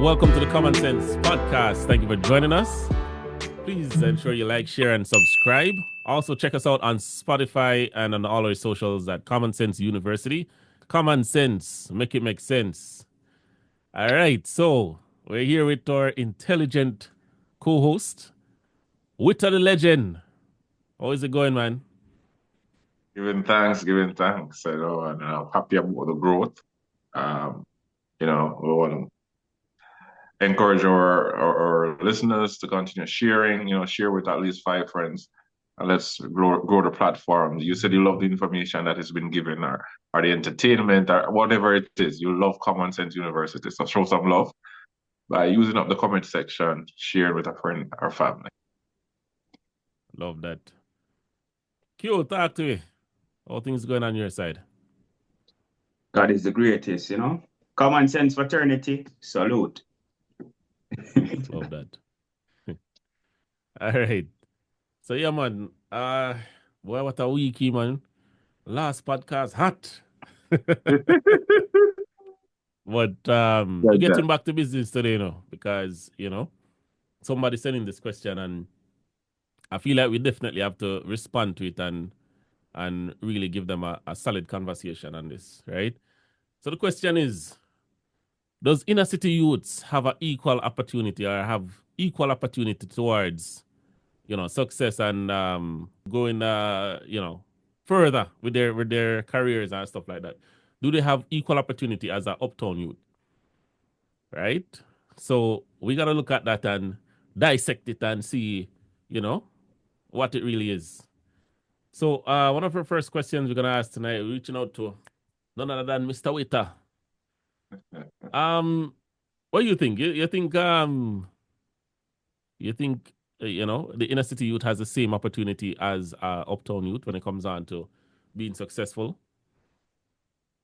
Welcome to the Kommon Cents Podcast. Thank you for joining us. Please ensure you like, share, and subscribe. Also, check us out on Spotify and on all our socials at Kommon Cents University. Kommon Cents, make it make sense. All right, so we're here with our intelligent co-host, Witter the Legend. How is it going, man? Giving thanks. And I'm happy about the growth. We want to encourage our listeners to continue sharing, share with at least 5 friends. And let's grow the platform. You said you love the information that has been given or the entertainment or whatever it is. You love Kommon Cents University. So show some love by using up the comment section, share with a friend or family. Love that. Q, talk to me. How things going on your side? God is the greatest, Kommon Sense Fraternity, salute. Love that. All right. So yeah, man. Boy, what a weeky, man. Last podcast hot. But we're getting back to business today, because somebody sending this question, and I feel like we definitely have to respond to it and really give them a solid conversation on this, right? So the question is, does inner city youths have an equal opportunity or have equal opportunity towards, success and going, further with their careers and stuff like that? Do they have equal opportunity as an Uptown youth? Right? So we got to look at that and dissect it and see, what it really is. So one of our first questions we're going to ask tonight, reaching out to none other than Mr. Witter. What do you think? You think the inner city youth has the same opportunity as Uptown youth when it comes on to being successful?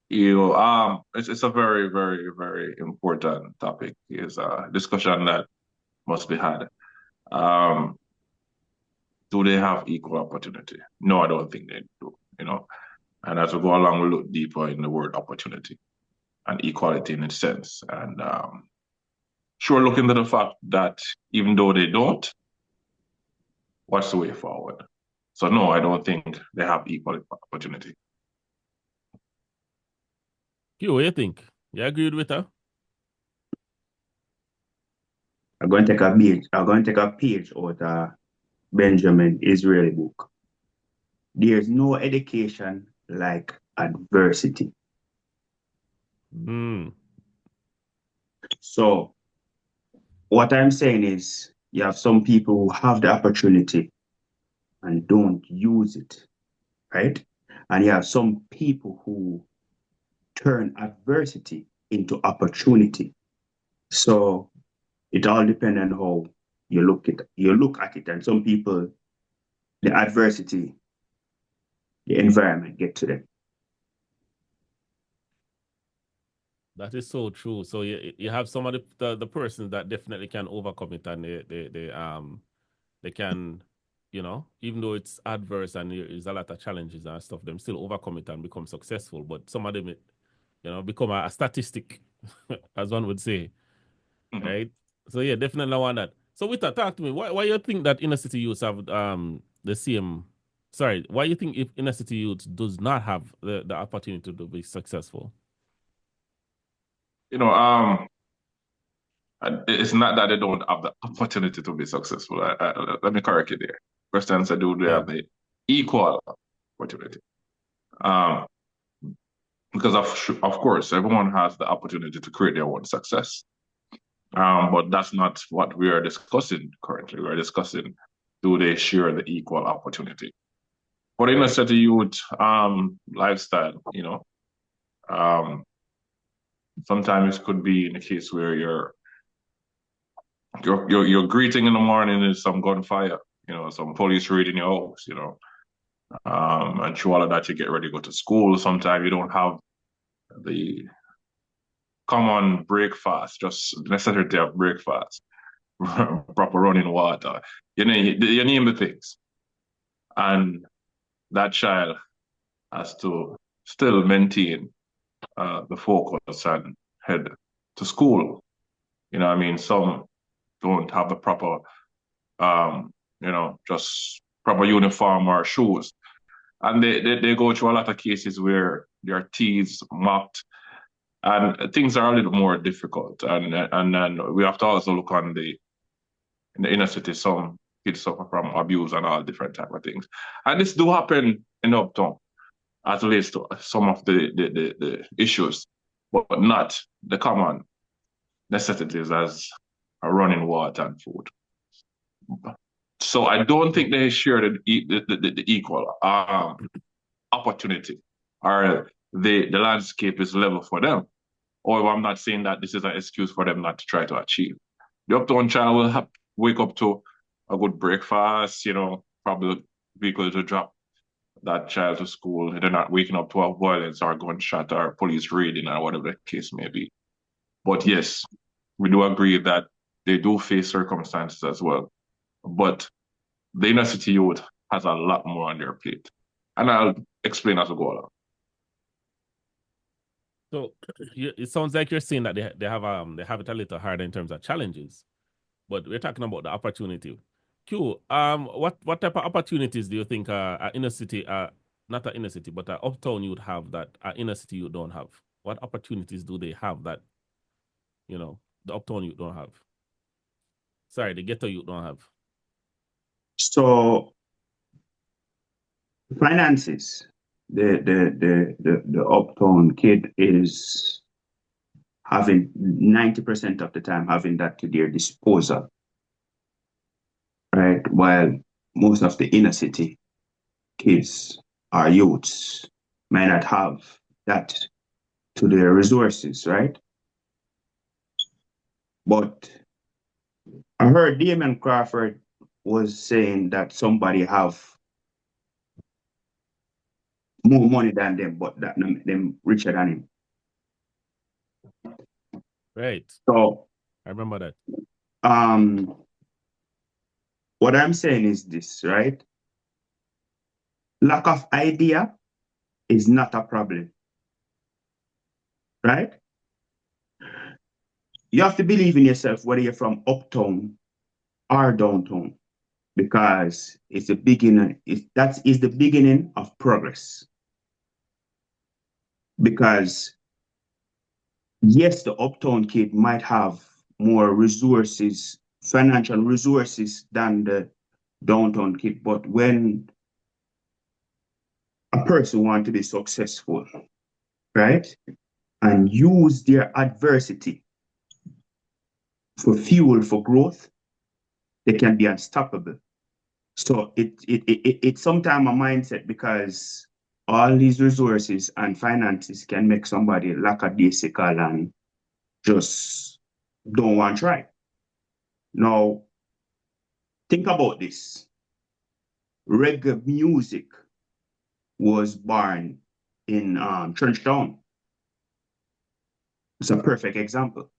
It's a very, very, very important topic. It's a discussion that must be had. Do they have equal opportunity? No, I don't think they do, And as we go along, we'll look deeper in the word opportunity and equality in its sense. And sure, look into the fact that even though they don't, what's the way forward? So no, I don't think they have equal opportunity. You, what do you think? You agreed with her? I'm going to take a page out of Benjamin Israeli book. There's no education like adversity. So what I'm saying is you have some people who have the opportunity and don't use it, right? And you have some people who turn adversity into opportunity. So it all depends on how you look at it. And some people, the adversity, the environment get to them. That is so true. So you have some of the persons that definitely can overcome it, and they can, even though it's adverse and there's a lot of challenges and stuff, them still overcome it and become successful. But some of them, become a statistic, as one would say, right? So yeah, definitely want that. So with that, talk to me. Why you think that inner city youths have the same? Sorry, why you think if inner city youths does not have the opportunity to be successful? It's not that they don't have the opportunity to be successful. Let me correct you there. Question said, do they have the equal opportunity? Because of course, everyone has the opportunity to create their own success. But that's not what we are discussing currently. We're discussing, do they share the equal opportunity? For the inner city youth lifestyle, sometimes it could be in a case where your greeting in the morning is some gunfire, some police raid in your house, and through all of that, you get ready to go to school. Sometimes you don't have the common breakfast, just necessity of breakfast, proper running water. You name the things. And that child has to still maintain the focus and head to school. You know what I mean? Some don't have the proper, just proper uniform or shoes. And they go through a lot of cases where their teeth mocked and things are a little more difficult. And then we have to also look on in the inner city, some kids suffer from abuse and all different type of things. And this do happen in Uptown as relates to some of the issues, but not the common necessities as running water and food. So I don't think they share the equal opportunity or the landscape is level for them. Or I'm not saying that this is an excuse for them not to try to achieve. The uptown child will have wake up to a good breakfast, probably vehicle to drop that child to school. They're not waking up to a violence or gunshot or police raiding or whatever the case may be. But yes, we do agree that they do face circumstances as well. But the inner city youth has a lot more on their plate. And I'll explain as we go along. So it sounds like you're saying that they have it a little harder in terms of challenges, but we're talking about the opportunity. Q, what type of opportunities do you think inner city, not an inner city, but an uptown you'd have that inner city you don't have? What opportunities do they have that the uptown you don't have? Sorry, the ghetto you don't have. So finances. The uptown kid is having 90% of the time having that to their disposal, right? While most of the inner city kids or youths may not have that to their resources, right? But I heard Damon Crawford was saying that somebody have more money than them, but that them richer than him. Right. So I remember that. What I'm saying is this, right? Lack of idea is not a problem, right? You have to believe in yourself, whether you're from uptown or downtown, because it's the beginning. That is the beginning of progress. Because yes, the uptown kid might have more resources, financial resources than the downtown kid, but when a person wants to be successful, right, and use their adversity for fuel for growth, they can be unstoppable. So it's sometimes a mindset, because all these resources and finances can make somebody lackadaisical and just don't want to try. Now, think about this. Reggae music was born in Trenchtown. It's a perfect example.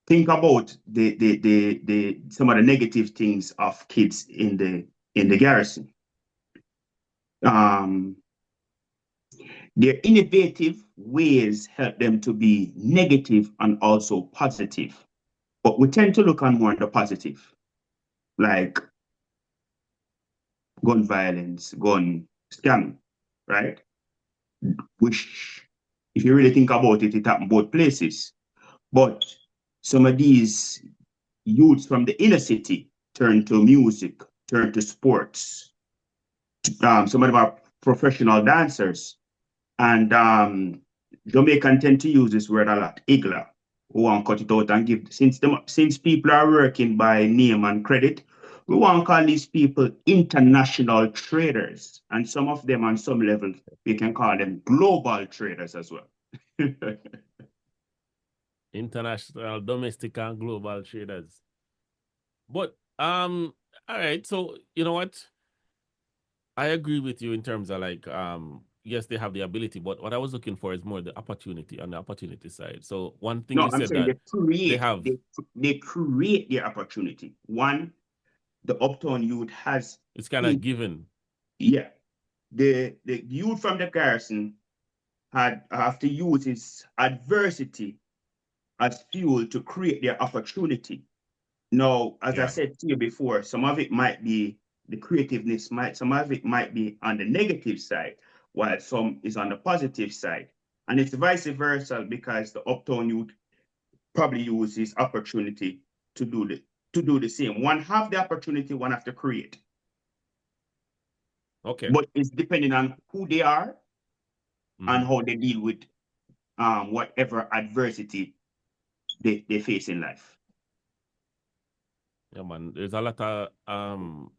Think about the some of the negative things of kids in the garrison. Their innovative ways help them to be negative and also positive. But we tend to look on more on the positive, like gun violence, gun scamming, right? Which, if you really think about it, it happened both places. But some of these youths from the inner city turn to music, turn to sports. Some of them are professional dancers. And Jamaican tend to use this word a lot, igla, who want to cut it out and give, since people are working by name and credit, we want to call these people international traders. And some of them on some level, we can call them global traders as well. International, domestic, and global traders. But all right, so you know what? I agree with you in terms of like yes, they have the ability, but what I was looking for is more the opportunity on the opportunity side. So one thing you said that they create their opportunity. One, the uptown youth has, it's kind of given. Yeah, the youth from the garrison have to use his adversity as fuel to create their opportunity. Now, as I said to you before, some of it might be the creativeness, some of it might be on the negative side, while some is on the positive side. And it's vice versa, because the Uptown youth probably use this opportunity to do the same. One have the opportunity, one have to create. Okay. But it's depending on who they are and how they deal with whatever adversity they face in life. Yeah, man. There's a lot of I'm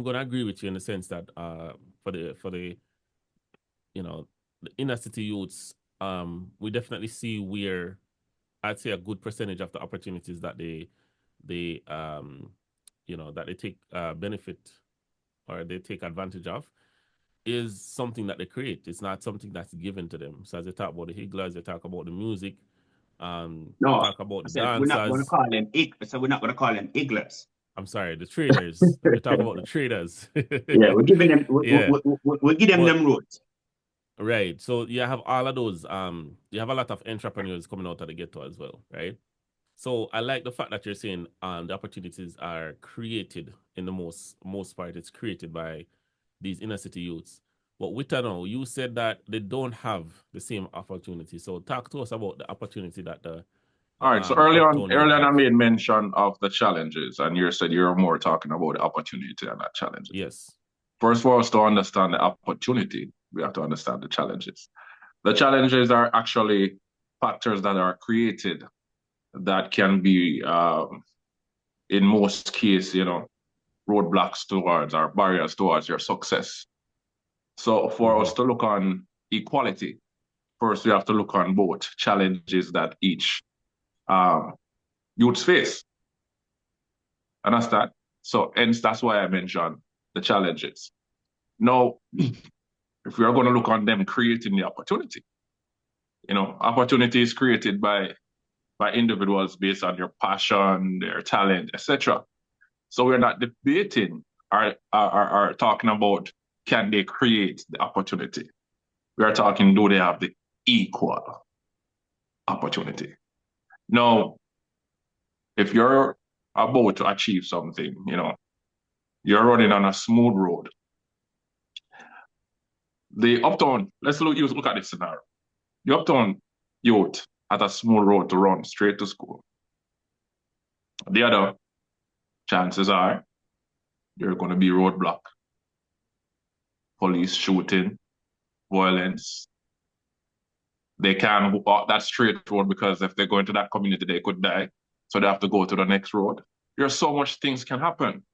gonna agree with you in the sense that for the the inner city youths, we definitely see where I'd say a good percentage of the opportunities that they that they take benefit or they take advantage of is something that they create. It's not something that's given to them. So as they talk about the higglers, they talk about the music, No, talk about the dancers. We're not going to call them we're not going to call them higglers. I'm sorry, the traders. We talk about the traders. Yeah, we're giving them. We're giving them roads. Right. So you have all of those. You have a lot of entrepreneurs coming out of the ghetto as well, right? So I like the fact that you're saying the opportunities are created in the most part. It's created by these inner city youths. But with now, you said that they don't have the same opportunity. So talk to us about the opportunity that the all right. So earlier on, I made mention of the challenges, and you said you're more talking about the opportunity and not challenges. Yes. First, for us to understand the opportunity, we have to understand the challenges. The challenges are actually factors that are created that can be, in most cases, roadblocks towards or barriers towards your success. So for us to look on equality, first we have to look on both challenges that each youths face. Understand? So hence that's why I mentioned the challenges. Now, if we are going to look on them creating the opportunity, opportunity is created by individuals based on their passion, their talent, etc. So we're not debating or talking about can they create the opportunity. We are talking, do they have the equal opportunity? Now, if you're about to achieve something, you're running on a smooth road. The Uptown, let's look at this scenario. The Uptown youth has a smooth road to run straight to school. The other, chances are, you're going to be roadblock. Police shooting, violence. They can't walk that straight road because if they go into that community, they could die. So they have to go to the next road. There's so much things can happen.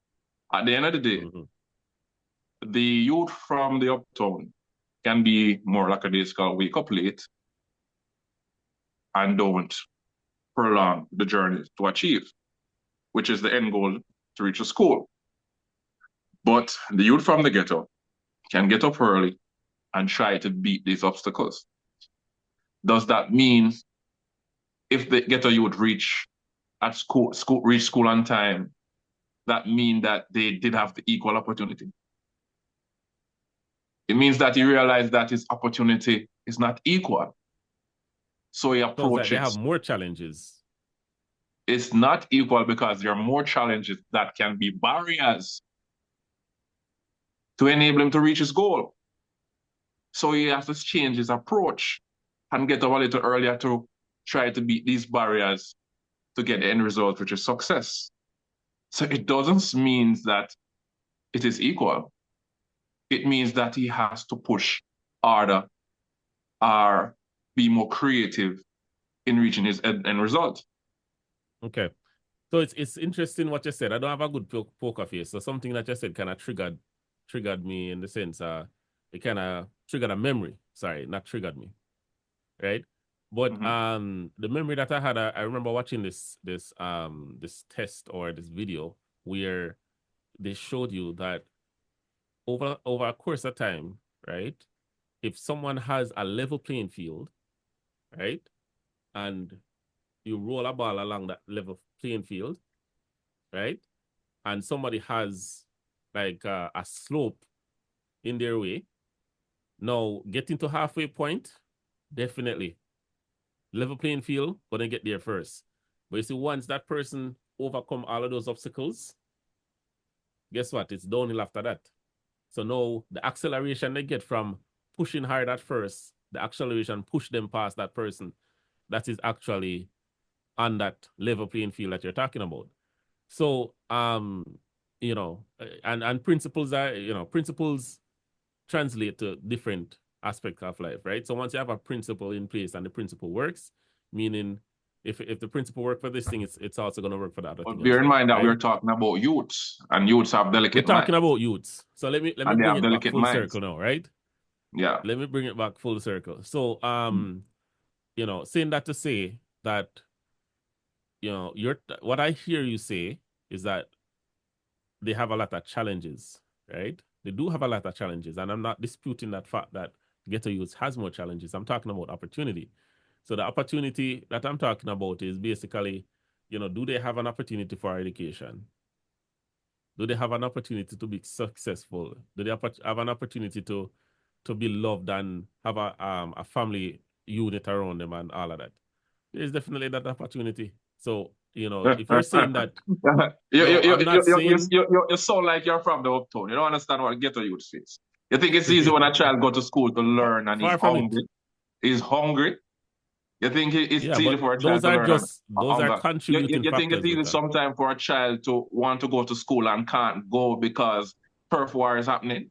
At the end of the day, the youth from the Uptown can be more lackadaisical, wake up late, and don't prolong the journey to achieve, which is the end goal to reach a school. But the youth from the ghetto can get up early and try to beat these obstacles. Does that mean if the ghetto youth reach school on time, that mean that they did have the equal opportunity? It means that he realized that his opportunity is not equal. So he approaches. They have more challenges. It's not equal because there are more challenges that can be barriers to enable him to reach his goal. So he has to change his approach and get up a little earlier to try to beat these barriers to get the end result, which is success. So it doesn't mean that it is equal. It means that he has to push harder or be more creative in reaching his end result. Okay. So it's interesting what you said. I don't have a good poker face. So something that you said kind of triggered me in the sense it kind of triggered a memory. Sorry, not triggered me. Right? But the memory that I had, I remember watching this test or this video where they showed you that over a course of time, right? If someone has a level playing field, right, and you roll a ball along that level playing field, right, and somebody has like a slope in their way, now getting to halfway point, definitely level playing field, but then get there first. But you see, once that person overcome all of those obstacles, guess what? It's downhill after that. So now the acceleration they get from pushing hard at first, the acceleration push them past that person that is actually on that level playing field that you're talking about. So, you know, and principles are, you know, principles translate to different aspects of life, right? So once you have a principle in place and the principle works, meaning if the principle work for this thing, it's also going to work for the other thing. Bear in mind that right? we're talking about youths, and youths have delicate We're talking about youths. So let me bring it back full circle now, right? Yeah. Let me bring it back full circle. So, you know, saying that to say that, you know, what I hear you say is that they have a lot of challenges, right? They do have a lot of challenges, and I'm not disputing that fact that Ghetto Youth has more challenges. I'm talking about opportunity. So the opportunity that I'm talking about is basically, you know, do they have an opportunity for education? Do they have an opportunity to be successful? Do they have an opportunity to be loved and have a family unit around them and all of that? There's definitely that opportunity. So, you know, if you're saying that, you sound like you're from the Uptown. You don't understand what Ghetto Youth face. You think it's easy when a child go to school to learn and he's hungry? He's hungry. You think it's easy for a child to learn? Those are contributing you think it's easy sometimes for a child to want to go to school and can't go because turf war is happening?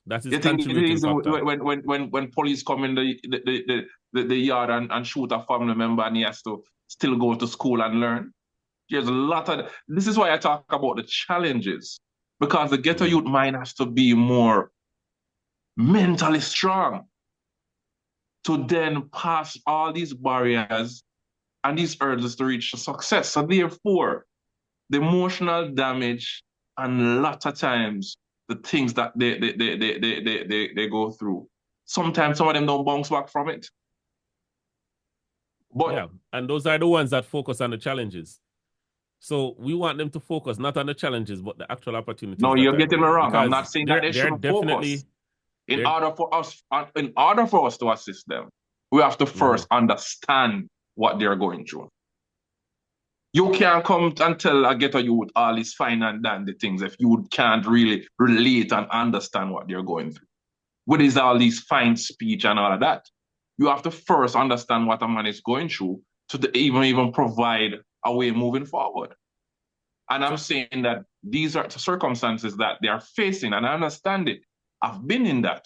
That is you think it is when police come in the yard and shoot a family member and he has to still go to school and learn? There's a lot of... This is why I talk about the challenges, because the Ghetto Youth mind has to be more mentally strong to then pass all these barriers and these hurdles to reach success. So therefore, the emotional damage and a lot of times the things that they go through, sometimes some of them don't bounce back from it. But yeah, and those are the ones that focus on the challenges. So we want them to focus not on the challenges, but the actual opportunities. No, you're getting me wrong. I'm not saying that they should focus. In order for us to assist them, we have to first understand what they're going through. You can't come and tell a Ghetto Youth all is fine and dandy things if you can't really relate and understand what they're going through. What is all these fine speech and all of that? You have to first understand what a man is going through to even provide a way moving forward. And I'm saying that these are the circumstances that they are facing, and I understand it. I've been in that,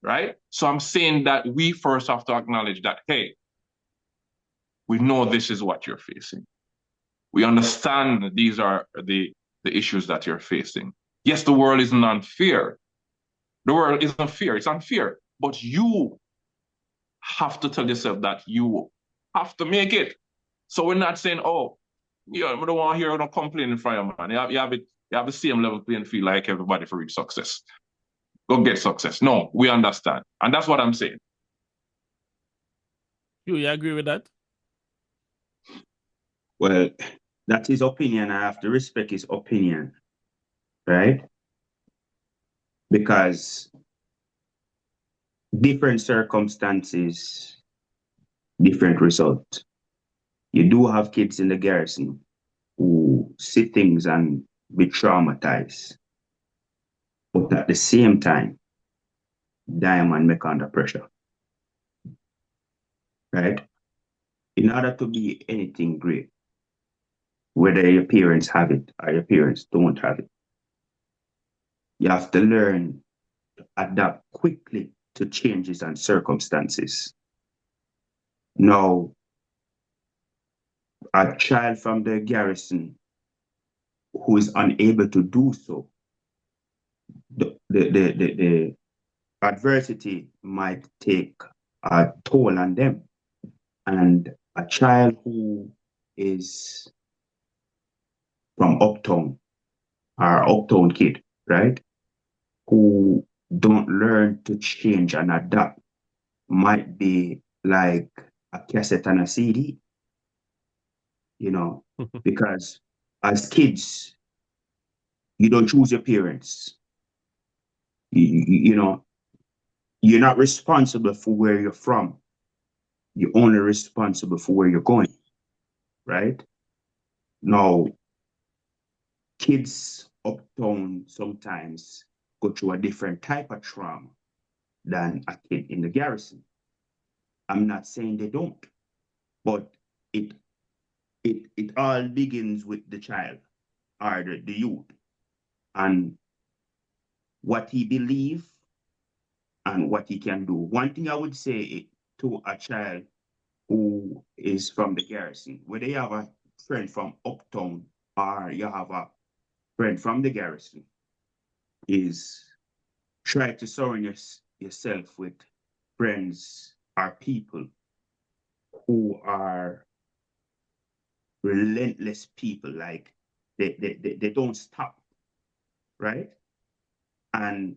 right? So I'm saying that we first have to acknowledge that, hey, we know this is what you're facing. We understand these are the issues that you're facing. Yes, the world isn't unfair. The world isn't fair. It's unfair. But you have to tell yourself that you have to make it. So we're not saying, oh, yeah, we don't want to hear no complaining from you, man. You have the same level playing field like everybody for reach success. Go get success. No, we understand. And that's what I'm saying. You agree with that? Well, that's his opinion. I have to respect his opinion, right? Because different circumstances, different results. You do have kids in the garrison who see things and be traumatized. But at the same time, diamond make under pressure. Right? In order to be anything great, whether your parents have it or your parents don't have it, you have to learn to adapt quickly to changes and circumstances. Now, a child from the garrison who is unable to do so, the adversity might take a toll on them. And a child who is from Uptown, or Uptown kid, right, who don't learn to change and adapt, might be like a cassette and a CD, you know, because as kids, you don't choose your parents. You know, you're not responsible for where you're from. You're only responsible for where you're going, right? Now, kids uptown sometimes go through a different type of trauma than a kid in the garrison. I'm not saying they don't, but it it all begins with the child or the youth and what he believes and what he can do. One thing I would say to a child who is from the garrison, whether you have a friend from Uptown or you have a friend from the garrison, is try to surround yourself with friends or people who are relentless people, like they don't stop, right? And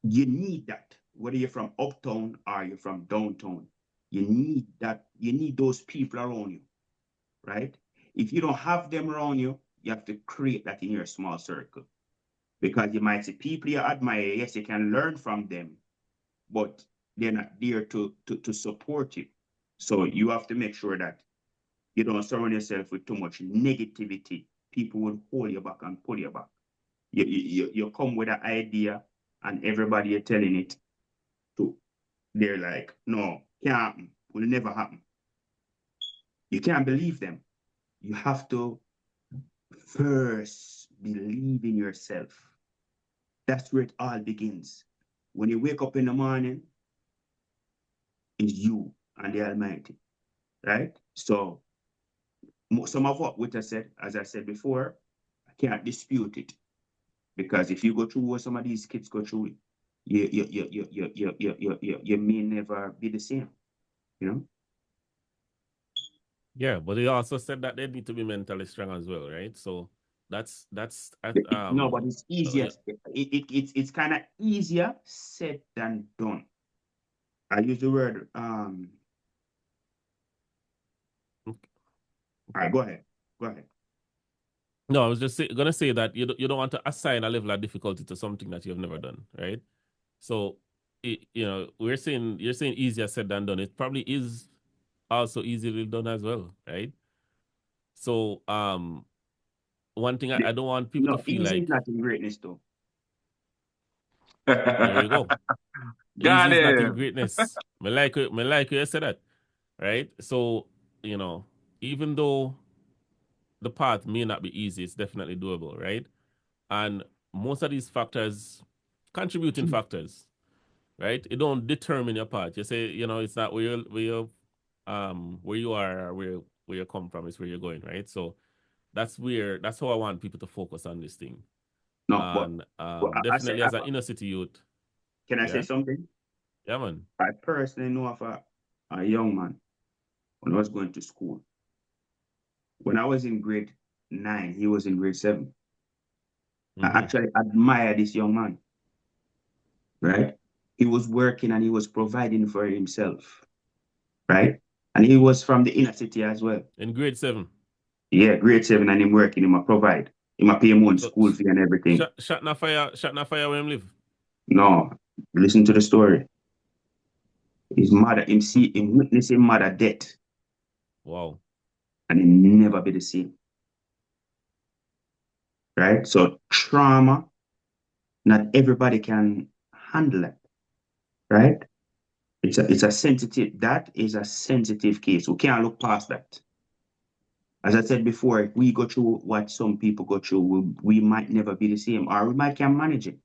you need that, whether you're from uptown or you're from downtown. You need that, you need those people around you, right? If you don't have them around you, you have to create that in your small circle. Because you might see people you admire, yes, you can learn from them, but they're not there to support you. So you have to make sure that you don't surround yourself with too much negativity. People will hold you back and pull you back. You come with an idea and everybody you're telling it to, they're like, no, can't happen, will never happen. You can't believe them. You have to first believe in yourself. That's where it all begins. When you wake up in the morning, it's you and the Almighty, right? So some of what Witter said, as I said before, I can't dispute it. Because if you go through what some of these kids go through, you may never be the same, you know? Yeah, but he also said that they need to be mentally strong as well, right? So that's No, but it's easier. yeah. It's kind of easier said than done. I use the word Okay. All right, go ahead. Go ahead. No, I was just gonna say that you don't want to assign a level of difficulty to something that you've never done, right? So, you know, you're saying easier said than done. It probably is also easily done as well, right? So, one thing I don't want people to No, feel easy is like, not in greatness, though. there you go. Easy Got is not in him. greatness. Me like you said that, right? So, you know, even though the path may not be easy, it's definitely doable, right? And most of these factors, contributing factors, right? It don't determine your path. You say, you know, it's not where you are or where you come from, is where you're going, right? So that's how I want people to focus on this thing. No, And I say, definitely as an inner city youth, can I say yeah, something? yeah, man. I personally know of a young man when I was going to school. When I was in grade 9, he was in grade 7. I Mm-hmm. actually admire this young man, right? He was working and he was providing for himself, right? And he was from the inner city as well. In grade 7. Yeah, grade 7, and him working, him a provide. Him a pay him own So school fee and everything. shot na fire where him live. No, listen to the story. His mother, him witness his mother death, Wow. and he never be the same, right? So trauma, not everybody can handle it, right? It's a sensitive, that is a sensitive case. We can't look past that. As I said before, if we go through what some people go through, we might never be the same, or we might can manage it.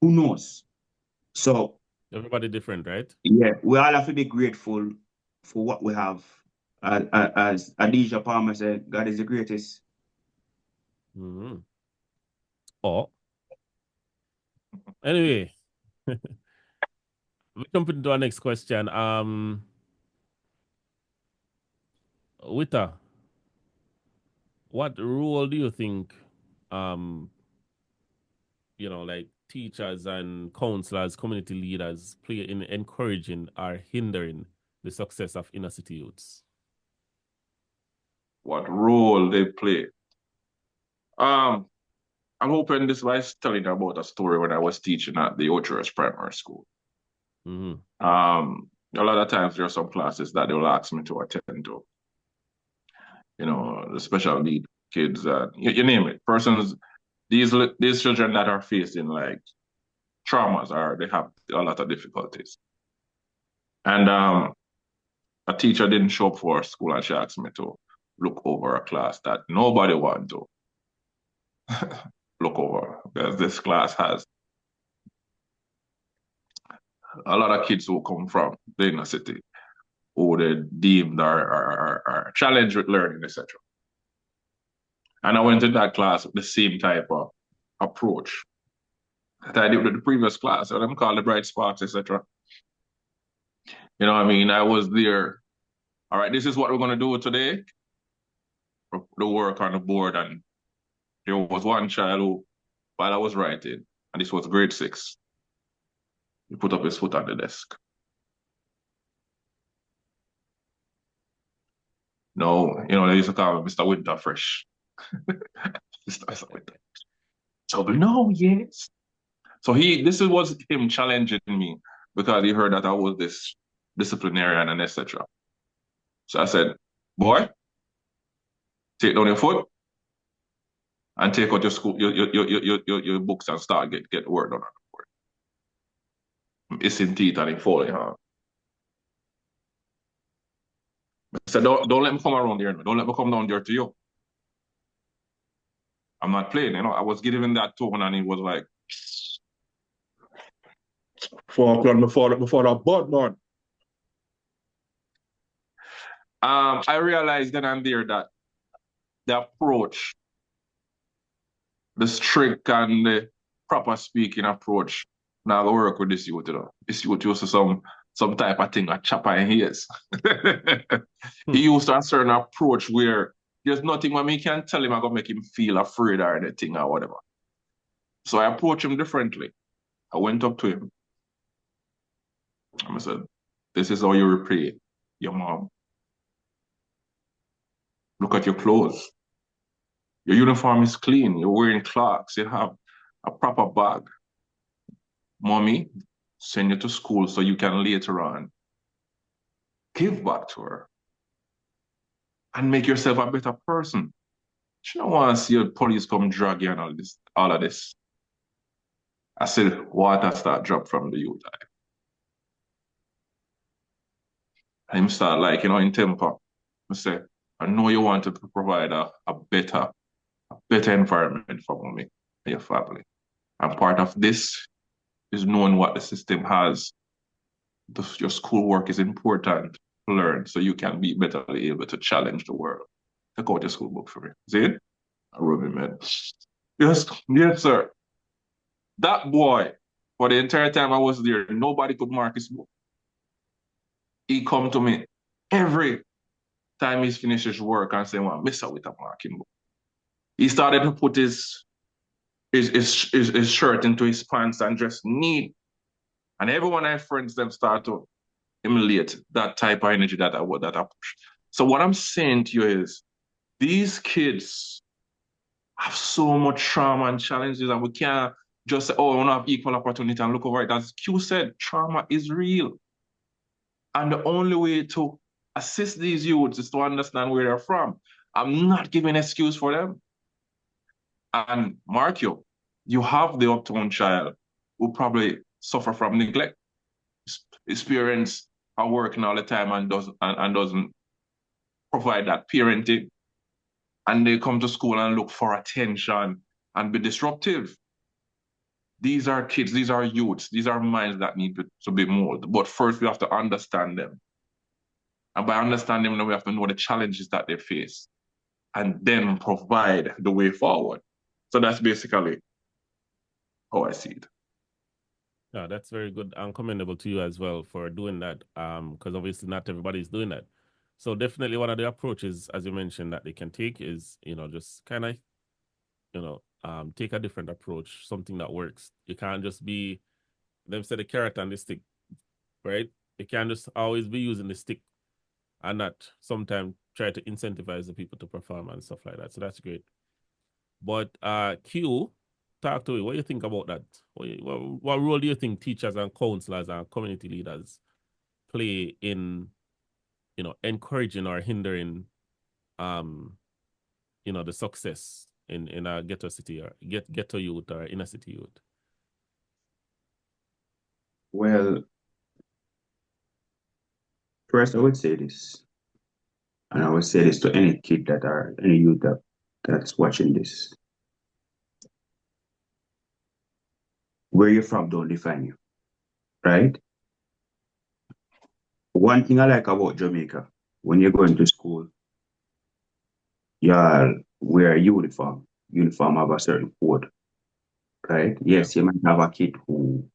Who knows? So Everybody different, right? yeah, we all have to be grateful for what we have. As Adija Palmer said, God is the greatest. Mm-hmm. Oh, anyway, we jump into our next question. Wita, what role do you think, um, you know, like teachers and counselors, community leaders play in encouraging or hindering the success of inner city youths? What role they play? Um, I'm hoping this was telling about a story when I was teaching at the Ocherous Primary School. Mm-hmm. Um, a lot of times there are some classes that they'll ask me to attend to. You know, the special need kids, you name it. Persons, these children that are facing like traumas or they have a lot of difficulties. And a teacher didn't show up for school and she asked me to look over a class that nobody wanted to look over because this class has a lot of kids who come from the inner city who they deemed are challenged with learning, etc. And I went into that class with the same type of approach that I did with the previous class. So them called the bright sparks, etc. You know what I mean? I was there. All right, this is what we're going to do today. The work on the board. And there was one child who, while I was writing, and this was grade 6, he put up his foot on the desk. No, you know, they used to call him Mr. Winterfresh. Mr. Winter. So, no, yes. So this was him challenging me because he heard that I was this disciplinarian and etc. So I said, boy, take down your foot and take out your school, your books and start get work done on the board. It's in teeth and in falling hard. I said, don't let me come around here. Don't let me come down there to you. I'm not playing, you know. I was giving him that tone and he was like, before that bud, man. I realized then and there that the approach, the strict and the proper speaking approach, now I work with this youth, you know. This youth used to some type of thing, a chopper in his. He used to a certain approach where there's nothing when me can tell him I'm gonna make him feel afraid or anything or whatever. So I approached him differently. I went up to him. And I said, this is how you repay your mom. Look at your clothes. Your uniform is clean. You're wearing clocks. You have a proper bag. Mommy, send you to school so you can later on give back to her and make yourself a better person. She don't want to see the police come drag you and all of this. I said, water start drop from the youth. And him start like, you know, in temper. I say, I know you want to provide a better environment for mommy and your family. And part of this is knowing what the system has. Your schoolwork is important to learn so you can be better able to challenge the world. Take out your school book for me. See it? I wrote it, man. Yes, sir. That boy, for the entire time I was there, nobody could mark his book. He come to me every time he's finished his work and say, well, miss out with a marking book. He started to put his shirt into his pants and dress neat. And everyone I friends them start to emulate that type of energy that I push. So what I'm saying to you is these kids have so much trauma and challenges, and we can't just say, oh, we want to have equal opportunity and look over it. As Q said, trauma is real. And the only way to assist these youths is to understand where they're from. I'm not giving an excuse for them. And mark you have the Uptown child who probably suffer from neglect. His parents are working all the time and doesn't provide that parenting. And they come to school and look for attention and be disruptive. These are kids, these are youths, these are minds that need to be molded. But first we have to understand them. And by understanding them, we have to know the challenges that they face and then provide the way forward. So that's basically how I see it. Yeah, that's very good and commendable to you as well for doing that, because obviously not everybody is doing that. So definitely one of the approaches, as you mentioned, that they can take is, you know, just kind of, you know, take a different approach, something that works. You can't just be, them say the carrot and the stick, right? You can't just always be using the stick and not sometimes try to incentivize the people to perform and stuff like that. So that's great. But Q, talk to me. What do you think about that? What role do you think teachers and counselors and community leaders play in, encouraging or hindering, the success in a ghetto city or ghetto youth or inner city youth? Well, first I would say this, and I would say this to any kid any youth that's watching this. Where you're from don't define you, right? One thing I like about Jamaica, when you're going to school, you wear a uniform. Uniform have a certain code, right? Yes, you might have a kid who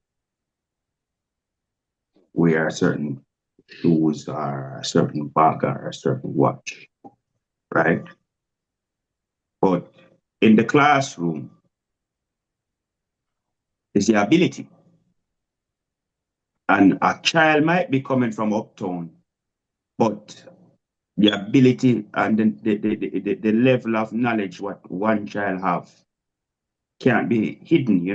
wear certain shoes or a certain bag or a certain watch, right? But in the classroom, it's the ability. And a child might be coming from Uptown, but the ability and the level of knowledge what one child have can't be hidden,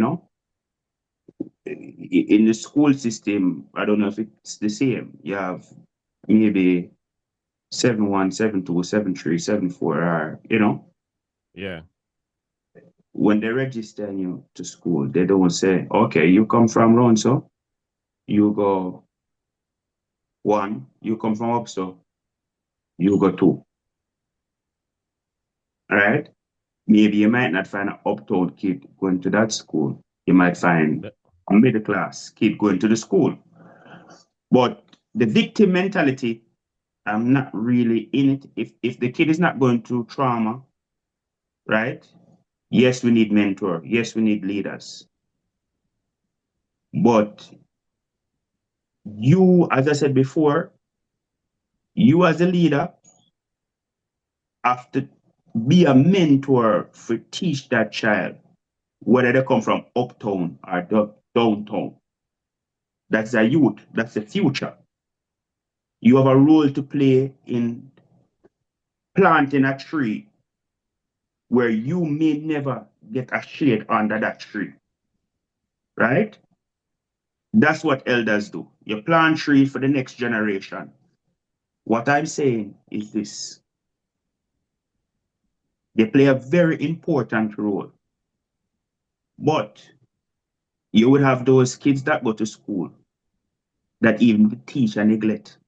In the school system, I don't know if it's the same. You have maybe 7-1, 7-2, 7-3, 7-4, or, Yeah. When they register you to school, they don't say, okay, you come from round so, you go 1, you come from up so, you go 2. All right? Maybe you might not find an uptown kid going to that school. You might find a middle class kid going to the school. But the victim mentality, I'm not really in it. If the kid is not going through trauma, right? Yes, we need mentor. Yes, we need leaders. But you, as I said before, you as a leader have to be a mentor for teach that child, whether they come from uptown or downtown. That's a youth. That's the future. You have a role to play in planting a tree where you may never get a shade under that tree, right? That's what elders do. You plant trees for the next generation. What I'm saying is this. They play a very important role. But you would have those kids that go to school that even the teacher neglect.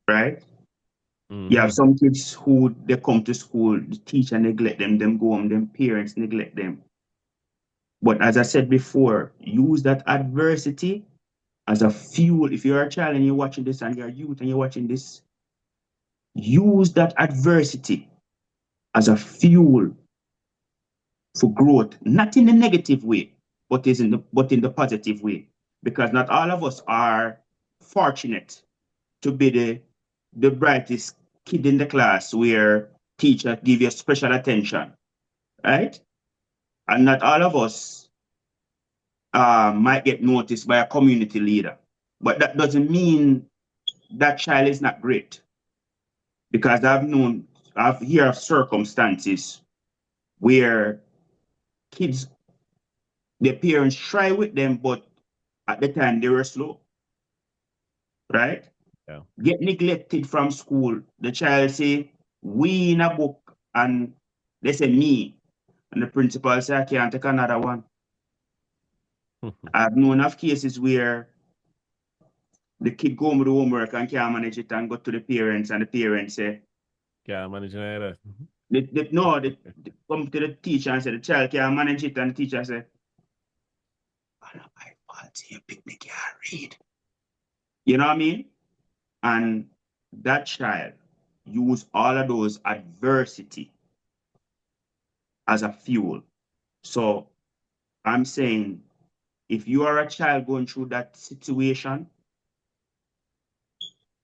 Right? Mm-hmm. You have some kids who they come to school, the teacher neglect them go home, them parents neglect them. But as I said before, use that adversity as a fuel. If you're a child and you're watching this and you're a youth and you're watching this, use that adversity as a fuel for growth, not in a negative way, but in the positive way. Because not all of us are fortunate to be the brightest kid in the class where teacher give you special attention, right? And not all of us might get noticed by a community leader. But that doesn't mean that child is not great. Because I've heard of circumstances where kids, their parents try with them, but at the time they were slow, right? Yeah. Get neglected from school. The child say, we in a book, and they say me. And the principal say, I can't take another one. I've known of cases where the kid go home with the homework and can't manage it and go to the parents, and the parents say, can't manage it either. They come to the teacher and say, the child can't manage it, and the teacher say, I know my fault, you pick me can't read. You know what I mean? And that child use all of those adversity as a fuel. So I'm saying, if you are a child going through that situation,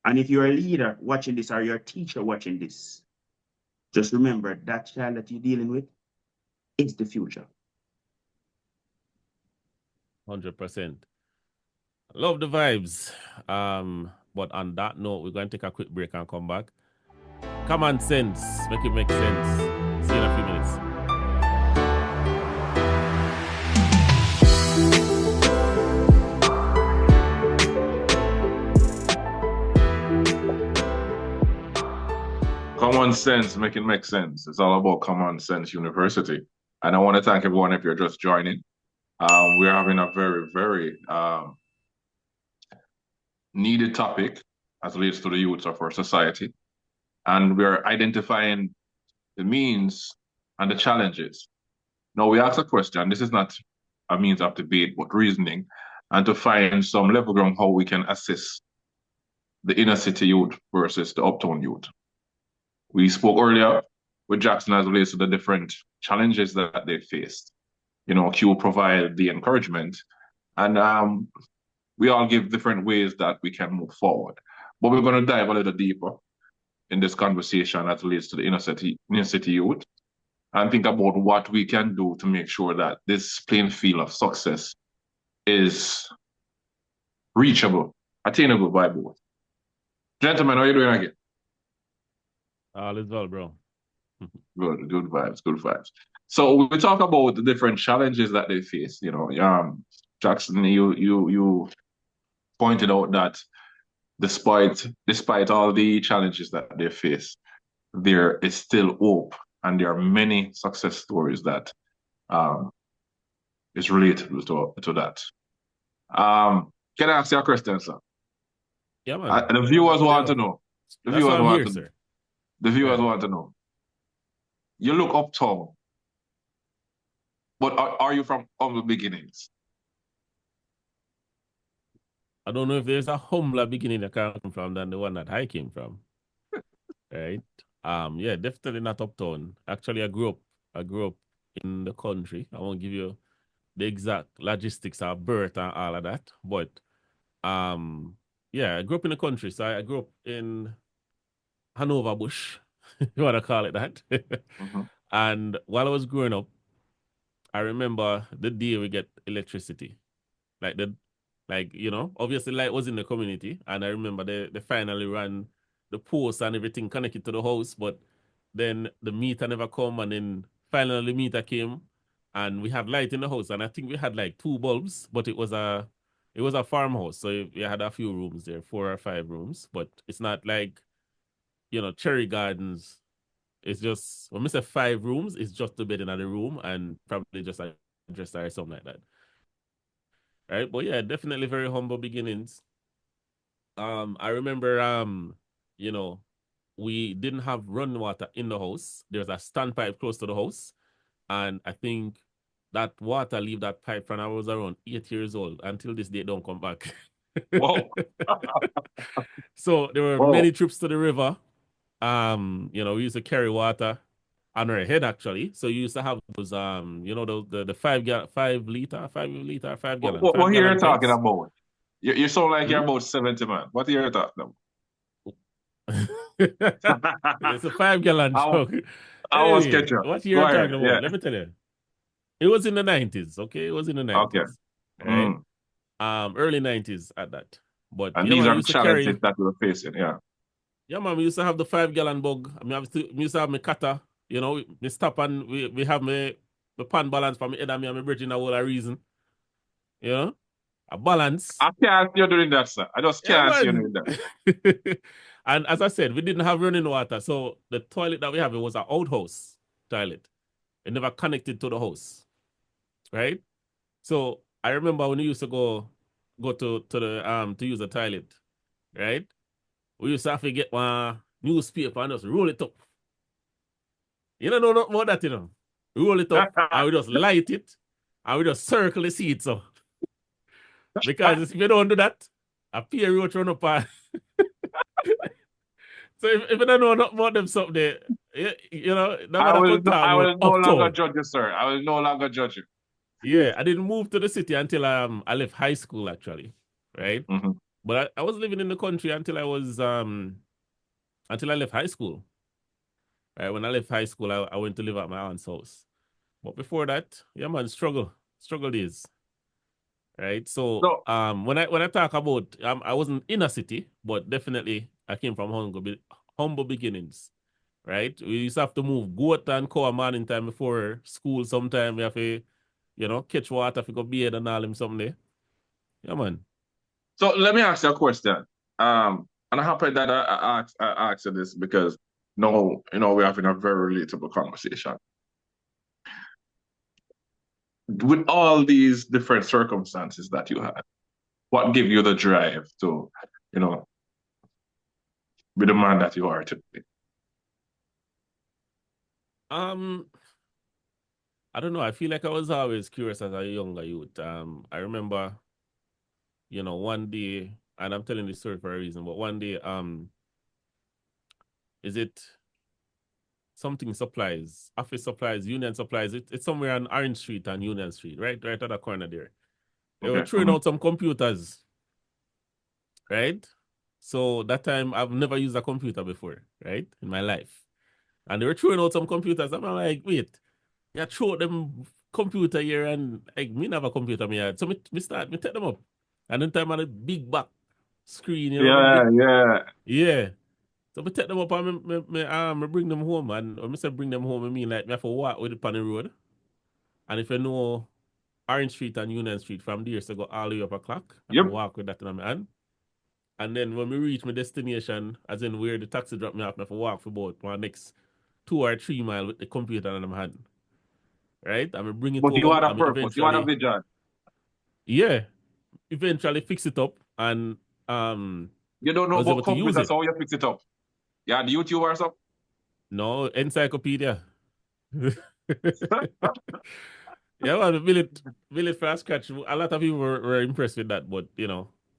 and if you're a leader watching this or you're a teacher watching this, just remember that child that you're dealing with is the future. 100%. Love the vibes. But on that note, we're going to take a quick break and come back. Kommon Cents, make it make sense. See you in a few minutes. Kommon Cents, make it make sense. It's all about Kommon Cents University. And I want to thank everyone if you're just joining. We're having a very, very needed topic as it relates to the youth of our society. And we're identifying the means and the challenges. Now, we ask a question. This is not a means of debate, but reasoning, and to find some level ground how we can assess the inner city youth versus the uptown youth. We spoke earlier with Jackson as it relates to the different challenges that they faced. You know, Q provide the encouragement, and we all give different ways that we can move forward. But we're going to dive a little deeper in this conversation as it relates to the inner city youth, and think about what we can do to make sure that this playing field of success is reachable, attainable by both. Gentlemen, how are you doing again? All is well, bro. Good vibes, good vibes. So we talk about the different challenges that they face. You know, Jackson, you pointed out that despite all the challenges that they face, there is still hope, and there are many success stories that is related to that. Can I ask you a question, sir? Yeah, man. The viewers want to know. The viewers want to know. The viewers want to know. You look uptown, but are you from humble beginnings? I don't know if there's a humbler beginning that can come from than the one that I came from. Right? Yeah, definitely not uptown. Actually, I grew up in the country. I won't give you the exact logistics of birth and all of that, but yeah, I grew up in the country. So I grew up in Hanover Bush, you want to call it that. Mm-hmm. And while I was growing up, I remember the day we get electricity. You know, obviously light was in the community, and I remember they finally ran the posts and everything connected to the house, but then the meter never come, and then finally the meter came, and we had light in the house, and I think we had like 2 bulbs, but it was a farmhouse, so we had a few rooms there, 4 or 5 rooms, but it's not like, you know, cherry gardens. It's just, when we say 5 rooms, it's just the bed in the room and probably just a dresser or something like that. Right? But yeah, definitely very humble beginnings. I remember, you know, we didn't have running water in the house. There's a standpipe close to the house. And I think that water leave that pipe when I was around 8 years old. Until this day, don't come back. Whoa. So there were many trips to the river. You know, we used to carry water on our head actually. So you used to have those you know, the 5 gallon What are you talking about? You sound like you're about 70, man. What are you talking about? It's a 5 gallon jug. I was catching. What you're talking about? Yeah. Let me tell you. It was in the 90s, okay? It was in the 90s. Okay. Right? Early 90s at that. But and these are the challenges that we're facing, yeah. Yeah, man, we used to have the 5 gallon bug. I mean, we used to have my cutter, you know, we stop and we have my pan balance for my head and me and my bridge in a whole reason. You know? A balance. I can't see you doing that, sir. I just can't see you doing that. And as I said, we didn't have running water. So the toilet that we have, it was an outhouse toilet. It never connected to the house. Right? So I remember when we used to go to the to use the toilet, right? We used to have to get one newspaper and just roll it up. You don't know nothing about that, you know. Roll it up and we just light it and we just circle the seat, so. Because if you don't do that, a peer roach run up and so if you don't know nothing about them something there, you know, I will no longer judge you, sir. I will no longer judge you. Yeah, I didn't move to the city until I left high school actually. Right? Mm-hmm. But I was living in the country until I was until I left high school. Right? When I left high school, I went to live at my aunt's house. But before that, yeah man, struggle days. Right? So when I talk about I wasn't in a city, but definitely I came from humble beginnings. Right? We used to have to move goat and cow morning time before school sometime. We have to, you know, catch water if we go bathe and all them someday. Yeah man. So let me ask you a question. And I'm happy that I asked you this because No, we're having a very relatable conversation. With all these different circumstances that you had, what gave you the drive to, be the man that you are today? I don't know. I feel like I was always curious as a younger youth. I remember, one day, and I'm telling this story for a reason, but one day, is it something supplies, office supplies, union supplies? It's somewhere on Orange Street and Union Street, right at the corner there. They were throwing out some computers, right? So that time I've never used a computer before, right, in my life. And they were throwing out some computers. I'm like, wait, you throw them computer here and like me never computer me had. So me take them up. And then time on a big back screen, Yeah. So me take them up and me bring them home. And when I say bring them home, I mean like me have to walk with it on the road. And if you know Orange Street and Union Street from there, so go all the way up a clock. I walk with that in my hand. And then when we reach my destination, as in where the taxi dropped me off, I have to walk for about my next 2 or 3 miles with the computer in my hand. Right? I'm bring it but home. You had a purpose. You had a vision. Yeah. Eventually fix it up and you don't know about computers, how you fix it up? Yeah, the YouTube or something? No, encyclopedia. Yeah, well, build it from scratch. A lot of people were impressed with that, but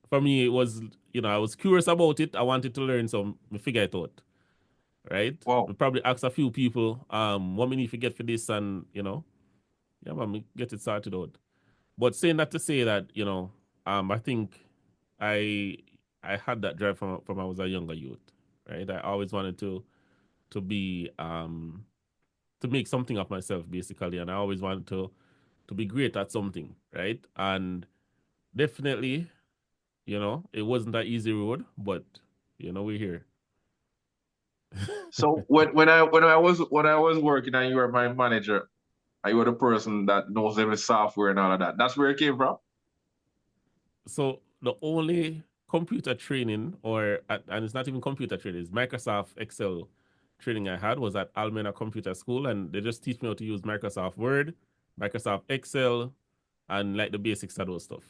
for me it was, I was curious about it. I wanted to learn, so I figure it out. Right? Wow. We probably ask a few people, what we need to get for this, and yeah, man, get it sorted out. But saying that to say that, I think I had that drive from I was a younger youth, right? I always wanted to be to make something of myself basically, and I always wanted to be great at something, right? And definitely, it wasn't an easy road, but we're here. So when I was working and you were my manager, and you were the person that knows every software and all of that, that's where it came from? So the only computer training, and it's not even computer training, it's Microsoft Excel training I had was at Almena Computer School, and they just teach me how to use Microsoft Word, Microsoft Excel, and like the basics of those stuff.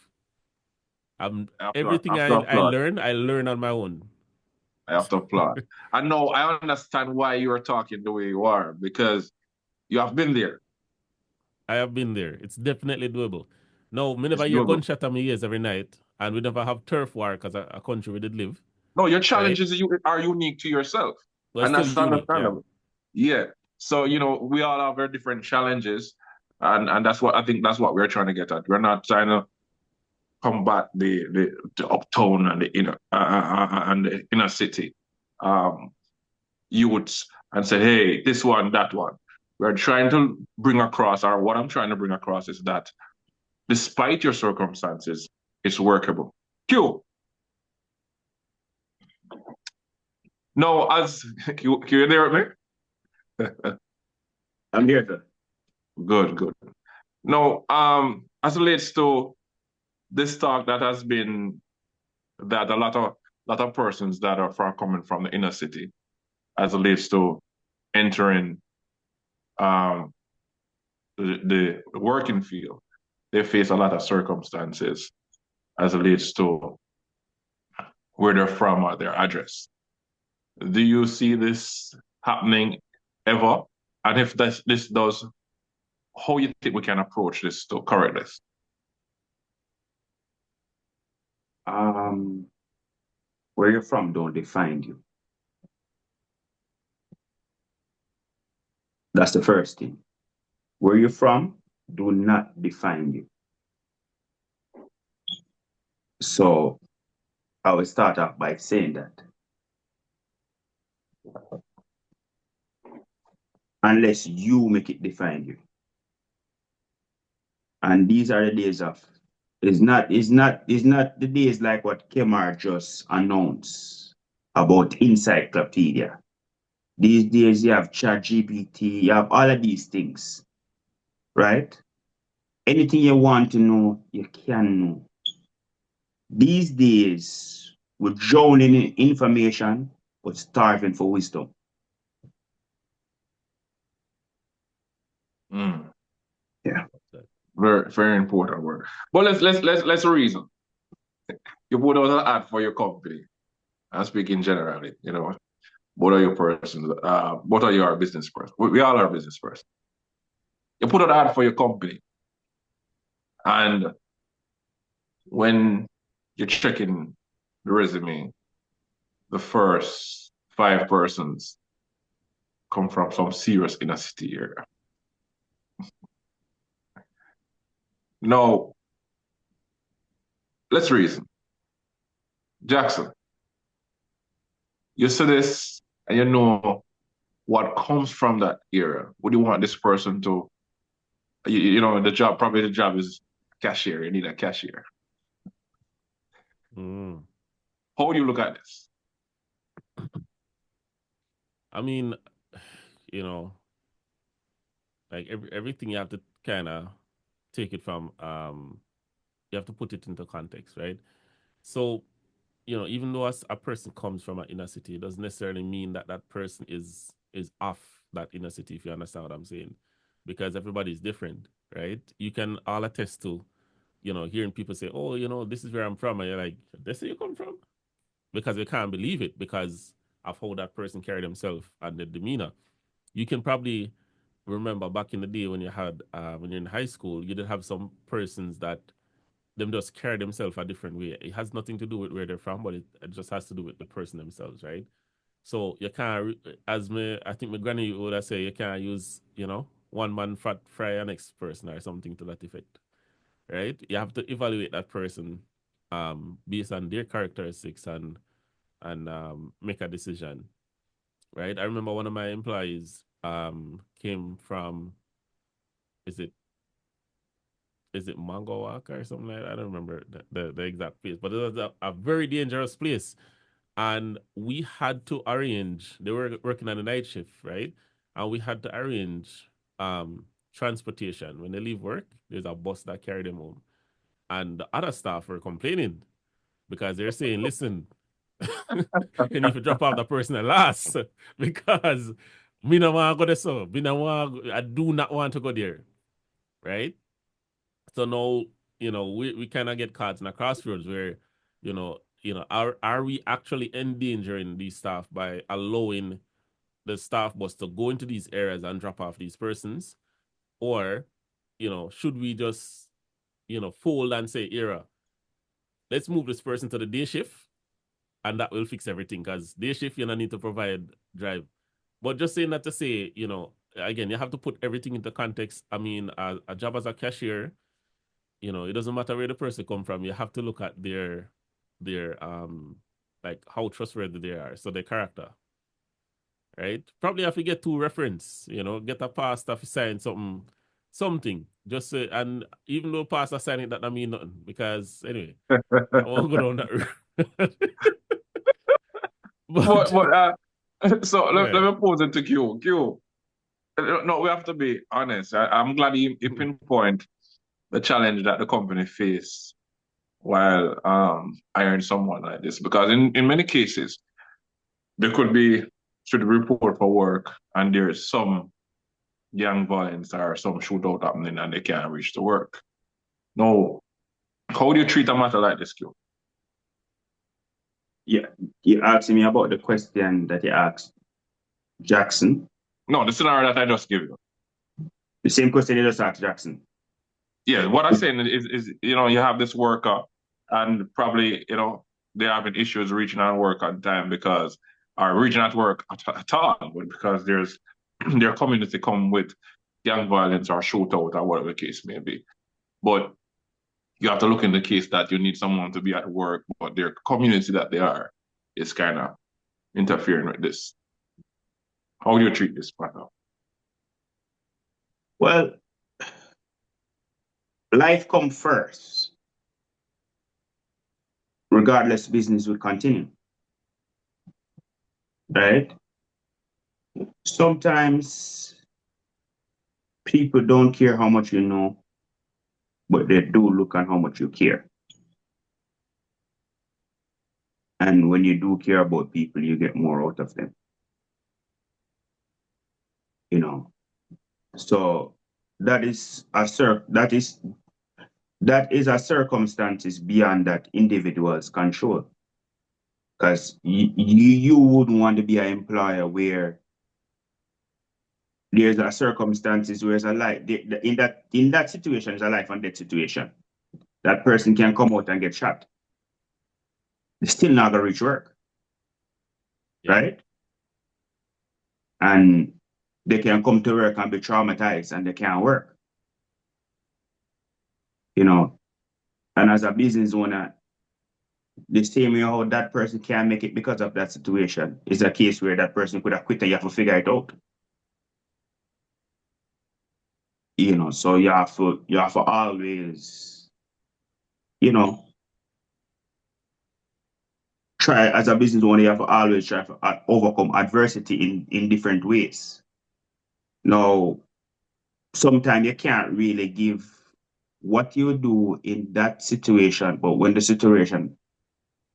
Everything I learned on my own. I have to applaud. And now I understand why you are talking the way you are, because you have been there. I have been there. It's definitely doable. No, we never hear gunshot on my ears every night, and we never have turf war because a country we did live. No, your challenges are unique to yourself. Well, and that's understandable. Yeah. So, we all have very different challenges, and that's what I think that's what we're trying to get at. We're not trying to combat the uptown and the inner city youths and say, hey, this one, that one. We're trying to bring across, or what I'm trying to bring across is that despite your circumstances, it's workable. Q. No, Q, you there with me? I'm here, sir. Good. No, as it relates to this talk that has been that a lot of persons that are coming from the inner city, as it relates to entering the working field, they face a lot of circumstances as it relates to where they're from or their address. Do you see this happening ever? And if this does, how you think we can approach this to correct this? Where you're from don't define you. That's the first thing. Where you're from do not define you. So I will start off by saying that. Unless you make it define you. And these are the days of, it's not the days like what Kemar just announced about encyclopedia. These days you have ChatGPT, you have all of these things, right? Anything you want to know, you can know. These days, we're drowning in information, but starving for wisdom. Mm. Yeah. Very, very important word. But let's reason. You put out an ad for your company. I'm speaking generally, both are your persons, both are your business person. We all are business person. You put out an ad for your company, and when you're checking the resume, the first 5 persons come from some serious inner city area. Now, let's reason. Jackson, you see this and you know what comes from that area. Would you want this person to, probably the job is cashier. You need a cashier. Mm. How do you look at this? I mean, like everything you have to kind of take it from, you have to put it into context, right? So, even though a person comes from an inner city, it doesn't necessarily mean that that person is off that inner city, if you understand what I'm saying, because everybody's different, right? You can all attest to, hearing people say, "Oh, this is where I'm from," and you're like, "This is where you come from," because you can't believe it because of how that person carried himself and the demeanor. You can probably remember back in the day when when you're in high school, you did have some persons that them just carry themselves a different way. It has nothing to do with where they're from, but it just has to do with the person themselves, right? So you can't, I think my granny would have say, you can't use, one man fat fry an next person or something to that effect, right? You have to evaluate that person based on their characteristics and make a decision, right? I remember one of my employees came from, is it Mango Walk or something like that? I don't remember the exact place, but it was a very dangerous place. And we had to arrange, they were working on a night shift, right? And we had to arrange transportation. When they leave work, there's a bus that carried them home. And the other staff were complaining because they're saying, listen, you need to drop off the person at last because me no want to go there, so I do not want to go there, right? So now, we kind of get caught in a crossroads where, are we actually endangering these staff by allowing the staff bus to go into these areas and drop off these persons? Or, should we just, fold and say, era, let's move this person to the day shift and that will fix everything because day shift, you don't need to provide drive. But just saying that to say, again, you have to put everything into context. I mean, a job as a cashier, it doesn't matter where the person come from. You have to look at their like how trustworthy they are. So their character, right? Probably have to get two reference, get a pastor to sign something. Just say, and even though pastor sign it, that don't mean nothing because anyway, I won't go down that route. So let yeah. me pose it to Q. Q, no, we have to be honest. I'm glad you pinpoint the challenge that the company face while hiring someone like this, because in many cases there could be should report for work and there is some gang violence or some shootout happening and they can't reach to work. No, how do you treat a matter like this, Q? Yeah, you asked me about the question that you asked Jackson. No, the scenario that I just gave you. The same question you just asked Jackson. Yeah, what I'm saying is you have this worker and probably, they're having issues reaching out work on time because, or reaching out work at all, but because their community come with gang violence or shootout or whatever the case may be. But you have to look in the case that you need someone to be at work, but their community that they are is kind of interfering with this. How do you treat this matter? Well, life comes first. Regardless, business will continue. Right? Sometimes people don't care how much you know, but they do look at how much you care. And when you do care about people, you get more out of them. So that is a circumstances beyond that individual's control. Because you wouldn't want to be an employer where there's a circumstances where it's a life in that situation is a life and death situation. That person can come out and get shot. They're still not gonna reach work. Yeah. Right? And they can come to work and be traumatized and they can't work. You know, and as a business owner, the same way how that person can't make it because of that situation is a case where that person could have quit and you have to figure it out. You know, so you have to always, you know, try as a business owner, you have to always try to overcome adversity in different ways. Now, sometimes you can't really give what you do in that situation, but when the situation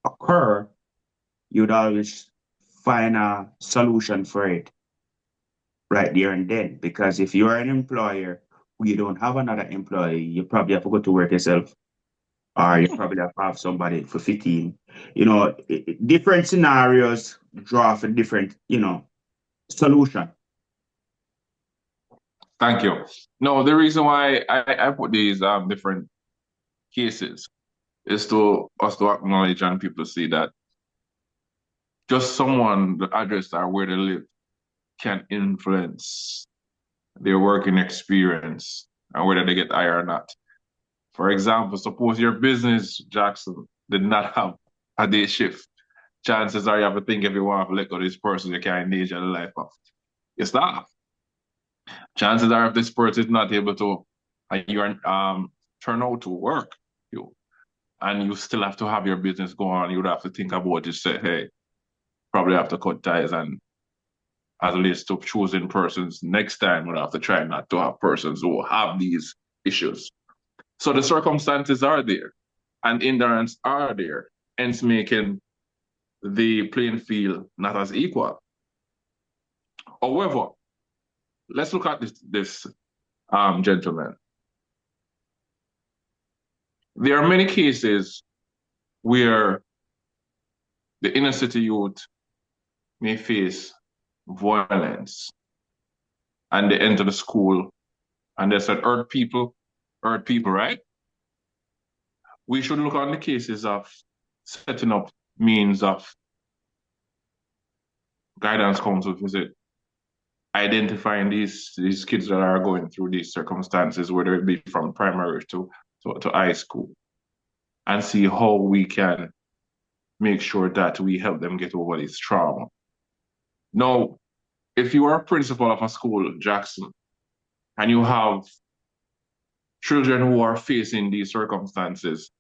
occur, you'd always find a solution for it right there and then. Because if you're an employer who you don't have another employee, you probably have to go to work yourself, or you probably have somebody for 15. You know, different scenarios draw for different, you know, solution. Thank you. No, the reason why I put these different cases is to us to acknowledge and people see that just someone, the address or where they live, can influence their working experience and whether they get hired or not. For example, suppose your business, Jackson, did not have a day shift. Chances are you have to think if you want to let go of this person, you can't endanger the life of your staff. Chances are if this person is not able to, you're turn out to work, and you still have to have your business go on, you would have to think about it, say, hey, probably have to cut ties, and as a list of choosing persons next time, we'll have to try not to have persons who have these issues. So the circumstances are there and endurance are there, hence making the playing field not as equal. However, let's look at this gentleman. There are many cases where the inner city youth may face violence and they enter the school and they said, hurt people, right? We should look on the cases of setting up means of guidance council visit, identifying these kids that are going through these circumstances, whether it be from primary to high school, and see how we can make sure that we help them get over this trauma. Now, if you are a principal of a school, Jackson, and you have children who are facing these circumstances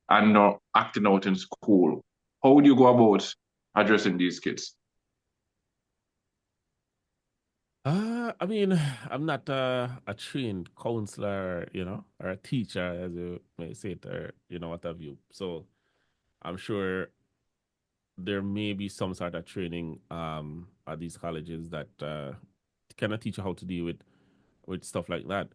and not acting out in school, how would you go about addressing these kids? I mean, I'm not a trained counselor, you know, or a teacher, as you may say it, or, you know, what have you. So I'm sure there may be some sort of training at these colleges that kind of teach you how to deal with stuff like that.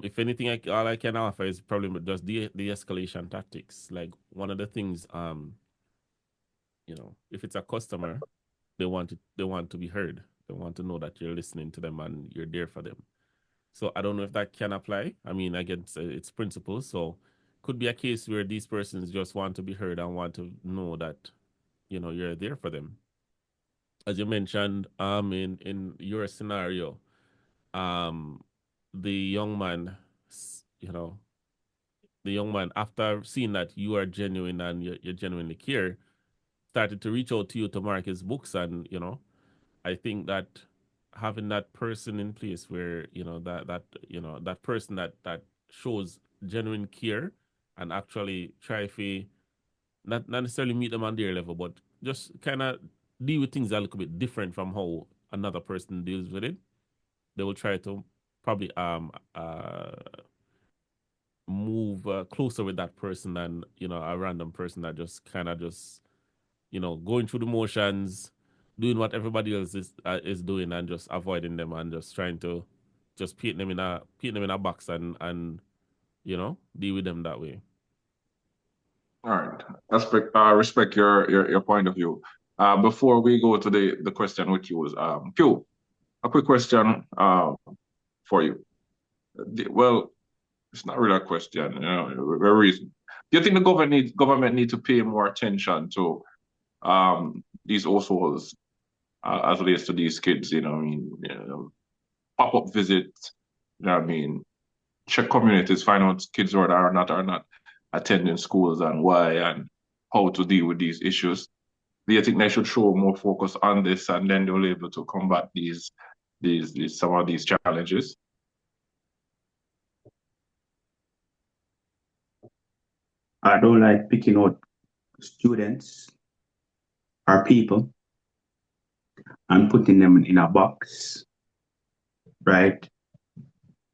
If anything, all I can offer is probably just the escalation tactics. Like one of the things, you know, if it's a customer, they want to be heard. They want to know that you're listening to them and you're there for them. So I don't know if that can apply. I mean, again, it's principles. So could be a case where these persons just want to be heard and want to know that, you know, you're there for them. As you mentioned, in your scenario, the young man, you know, the young man, after seeing that you are genuine and you genuinely care, started to reach out to you to mark his books. And, you know, I think that having that person in place where, you know, that person that shows genuine care and actually try to not necessarily meet them on their level, but just kind of deal with things a little bit different from how another person deals with it. They will try to probably move closer with that person than, you know, a random person that just kind of just, you know, going through the motions, doing what everybody else is doing and just avoiding them and just trying to just paint them in a box and deal with them that way. All right. Respect your point of view. Before we go to the question with you, Q, a quick question for you. Well, it's not really a question, a reason. Do you think the government need to pay more attention to these households as relates to these kids? Pop-up visits. Check communities, find out kids who are not attending schools and why and how to deal with these issues. Do you think they should show more focus on this and then they'll be able to combat some of these challenges? I don't like picking out students or people and putting them in a box, right?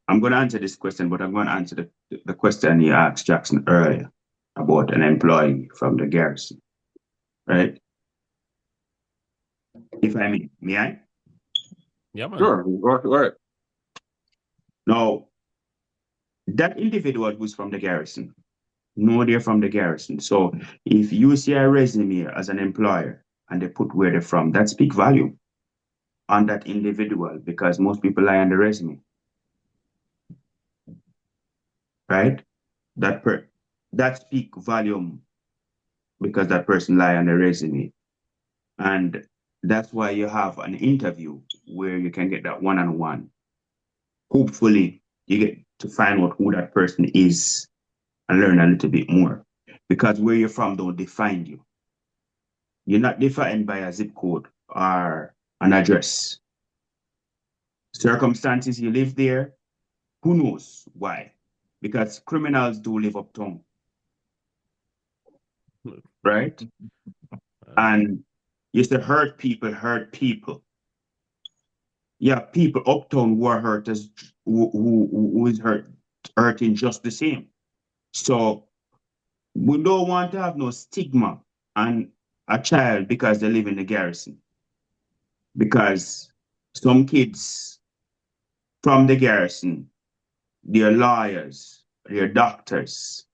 I'm going to answer this question, but I'm going to answer the question you asked Jackson earlier about an employee from the garrison, right? If I may I? Yeah, man. Sure, go ahead. Now, that individual who's from the garrison, no, they're from the garrison. So if you see a resume as an employer and they put where they're from, that speak value on that individual because most people lie on the resume. Right? That speak volume because that person lie on the resume. And that's why you have an interview where you can get that one-on-one. Hopefully you get to find out who that person is and learn a little bit more. Because where you're from don't define you. You're not defined by a zip code or an address. Circumstances you live there, who knows why? Because criminals do live uptown. Right? And you say hurt people. Yeah, people uptown who are hurt as who is hurting just the same. So we don't want to have no stigma on a child because they live in the garrison. Because some kids from the garrison, they're lawyers, they're doctors.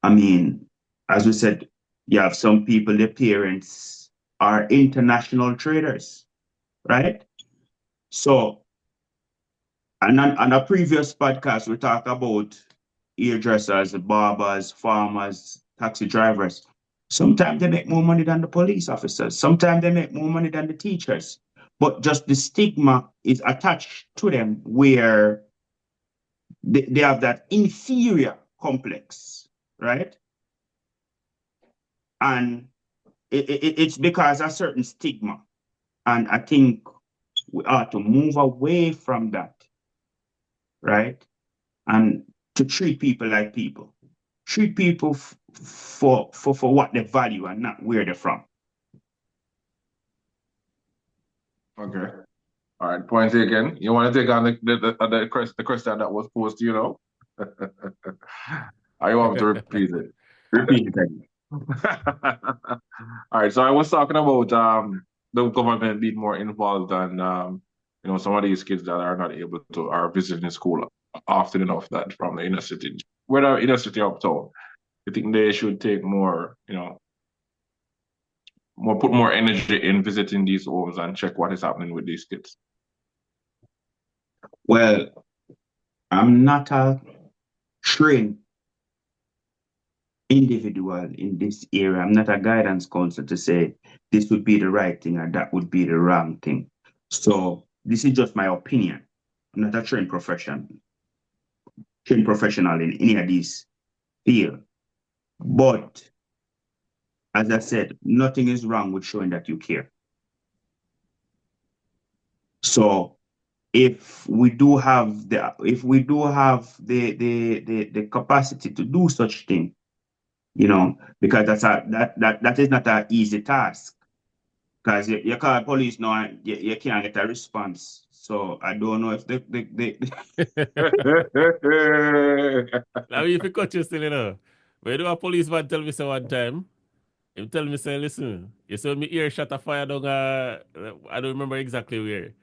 I mean, as we said, you have some people, their parents are international traders, right? So, and on a previous podcast, we talked about hairdressers, barbers, farmers, taxi drivers. Sometimes they make more money than the police officers. Sometimes they make more money than the teachers. But just the stigma is attached to them where they have that inferior complex, right? And it's because of a certain stigma. And I think we ought to move away from that, right? And to treat people like people. Treat people for what they value and not where they're from. Okay. All right. Point again. You want to take on the question that was posed to you now? I want to repeat it. Repeat it again. All right. So I was talking about the government being more involved than some of these kids that are not able to are visiting school often enough that from the inner city, whether inner city or uptown. You think they should take more, put more energy in visiting these homes and check what is happening with these kids? Well, I'm not a trained individual in this area. I'm not a guidance counselor to say this would be the right thing or that would be the wrong thing. So this is just my opinion. I'm not a trained professional in any of these fields. But as I said, nothing is wrong with showing that you care. So if we do have the capacity to do such thing, because that is not an easy task. Because you call police now and you can't get a response. So I don't know if they Now if you cut you still, Where do a policeman tell me so one time? He tell me, say, listen, you saw me ear shot a fire down, I don't remember exactly where.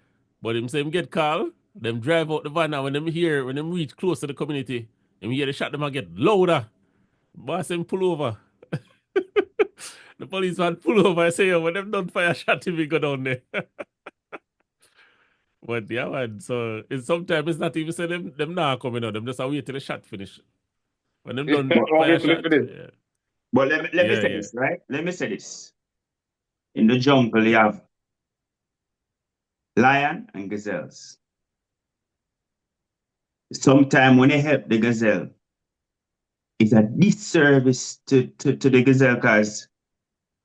But him say him get call Them drive out the van now when them reach close to the community, and hear the shot them get louder. Boss them pull over. The policeman pull over and say, yo, when them done fire shot him, we go down there. But yeah, man, so sometimes it's not even say them now coming out, them just wait till the shot finish. When them done fire shot. Yeah. But let me say this, right? Let me say this. In the jungle, you have lion and gazelles. Sometimes when they help the gazelle, it's a disservice to the gazelle because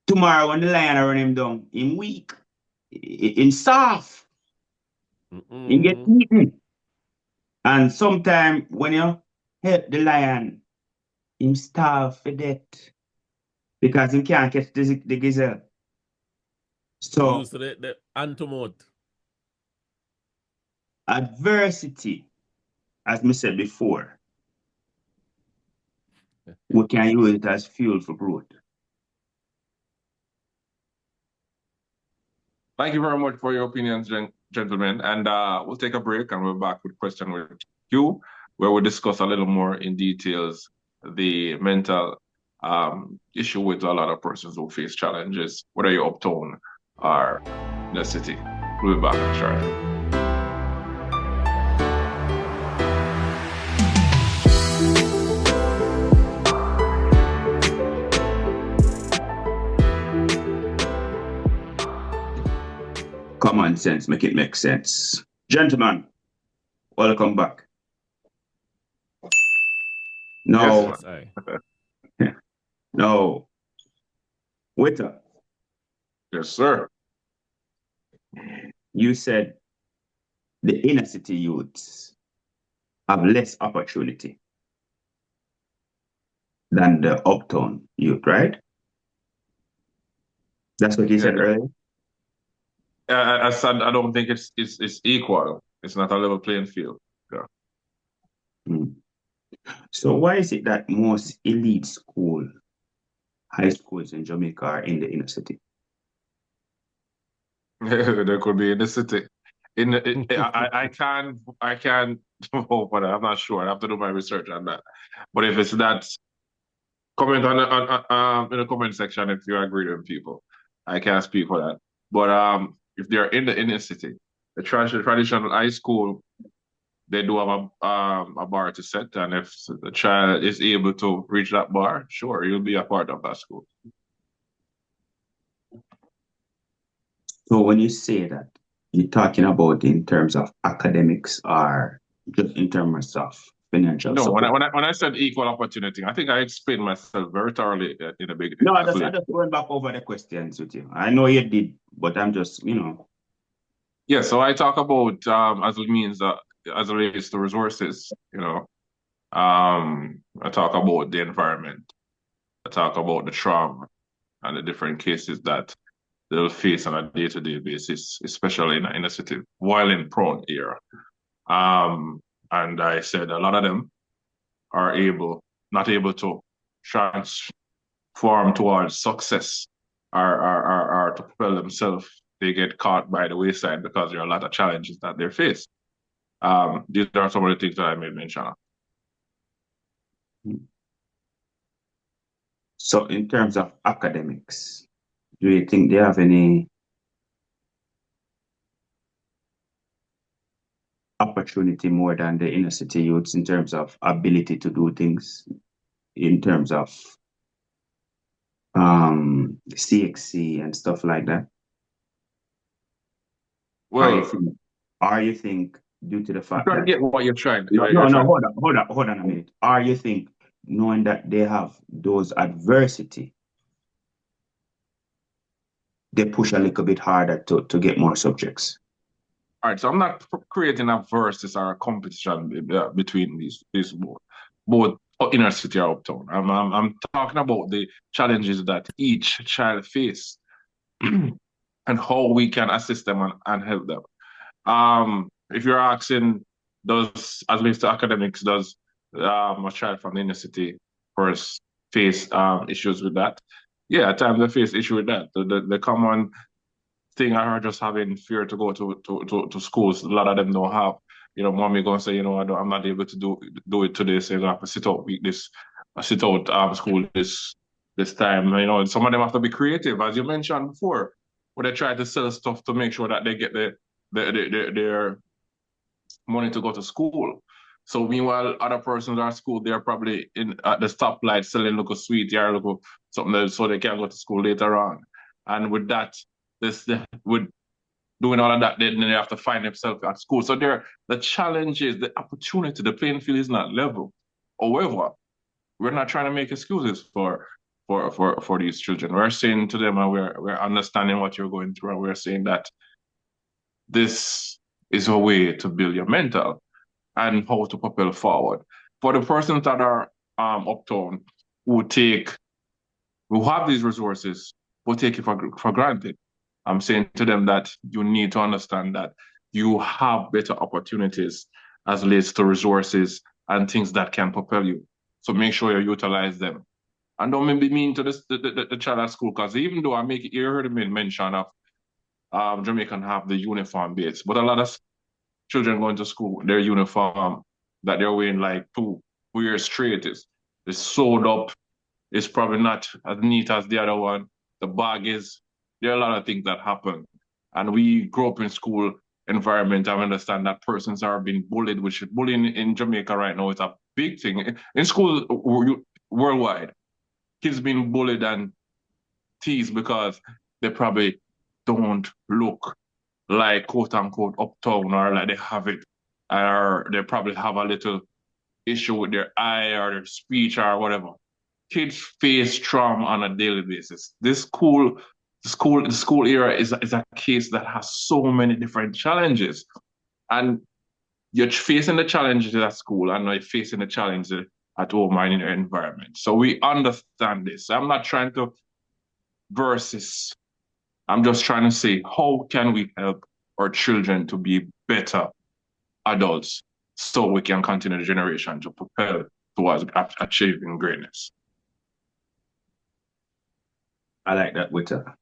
tomorrow when the lion run him down, him weak, him soft, he get eaten. And sometimes when you help the lion, him starve for death because he can't catch the gazelle. So use the antidote. Adversity, as I said before, we can use it as fuel for growth. Thank you very much for your opinions, gentlemen. And we'll take a break and we're back with question with you, where we'll discuss a little more in details the mental issue with a lot of persons who face challenges, whether you're uptown or in the city. We'll be back shortly. Common sense, make it make sense. Gentlemen, welcome back. No, yes, no. Waiter. Yes, sir. You said the inner city youths have less opportunity than the uptown youth, right? That's what you said earlier? I said I don't think it's equal. It's not a level playing field. Yeah. So why is it that most elite high schools in Jamaica are in the inner city? They could be in the city. I can't vote for that. I'm not sure. I have to do my research on that. But if it's that, comment in the comment section if you agree with people. I can't speak for that. But if they're in the inner city, the traditional high school, they do have a bar to set, and if the child is able to reach that bar, sure, you'll be a part of that school. So when you say that, you're talking about in terms of academics or just in terms of financial support? No, when I said equal opportunity, I think I explained myself very thoroughly in the beginning. No, I just went back over the questions with you. I know you did, but I'm just, Yeah, so I talk about as it means as it relates to resources, I talk about the environment. I talk about the trauma and the different cases that they'll face on a day-to-day basis, especially in the city, while in prone era. And I said a lot of them are not able to transform towards success or to propel themselves. They get caught by the wayside because there are a lot of challenges that they face. These are some of the things that I made mention of. So in terms of academics, do you think they have any opportunity more than the inner city youths in terms of ability to do things, in terms of CXC and stuff like that? Well, or you think due to the fact that... get what you're trying. Hold on a minute. Or you think knowing that they have those adversity, they push a little bit harder to get more subjects? All right, so I'm not creating a versus or a competition between these both inner city or uptown. I'm talking about the challenges that each child face and how we can assist them and help them. If you're asking, as relates to academics, does a child from the inner city first face issues with that? Yeah, at times they face issue with that. The common thing are just having fear to go to schools. A lot of them don't have mommy gonna say, I'm not able to do it today, so you have to sit out school this time. Some of them have to be creative, as you mentioned before, where they try to sell stuff to make sure that they get their money to go to school. So meanwhile, other persons are at school, they're probably at the stoplight selling local sweet or local something else so they can go to school later on. And with that, with doing all of that, then they have to find themselves at school. So the challenge is the opportunity, the playing field is not level. However, we're not trying to make excuses for these children. We're saying to them, and we're understanding what you're going through, and we're saying that this is a way to build your mental and how to propel forward. For the persons that are uptown who have these resources, who take it for granted, I'm saying to them that you need to understand that you have better opportunities as relates to resources and things that can propel you. So make sure you utilize them. And don't be mean to the child at school, because even though you heard me mention of Jamaican have the uniform base, but a lot of children going to school, their uniform that they're wearing like 2 years straight is sewed up. It's probably not as neat as the other one. The bag is, there are a lot of things that happen. And we grow up in school environment. I understand that persons are being bullied, which bullying in Jamaica right now is a big thing. In school worldwide, kids being bullied and teased because they probably don't look like quote unquote uptown, or like they have it, or they probably have a little issue with their eye or their speech or whatever. Kids face trauma on a daily basis. The school era is a case that has so many different challenges. And you're facing the challenges at school and you're facing the challenges at home and in your environment. So we understand this. I'm not trying to versus. I'm just trying to say, how can we help our children to be better adults so we can continue the generation to propel towards achieving greatness? I like that, Witter.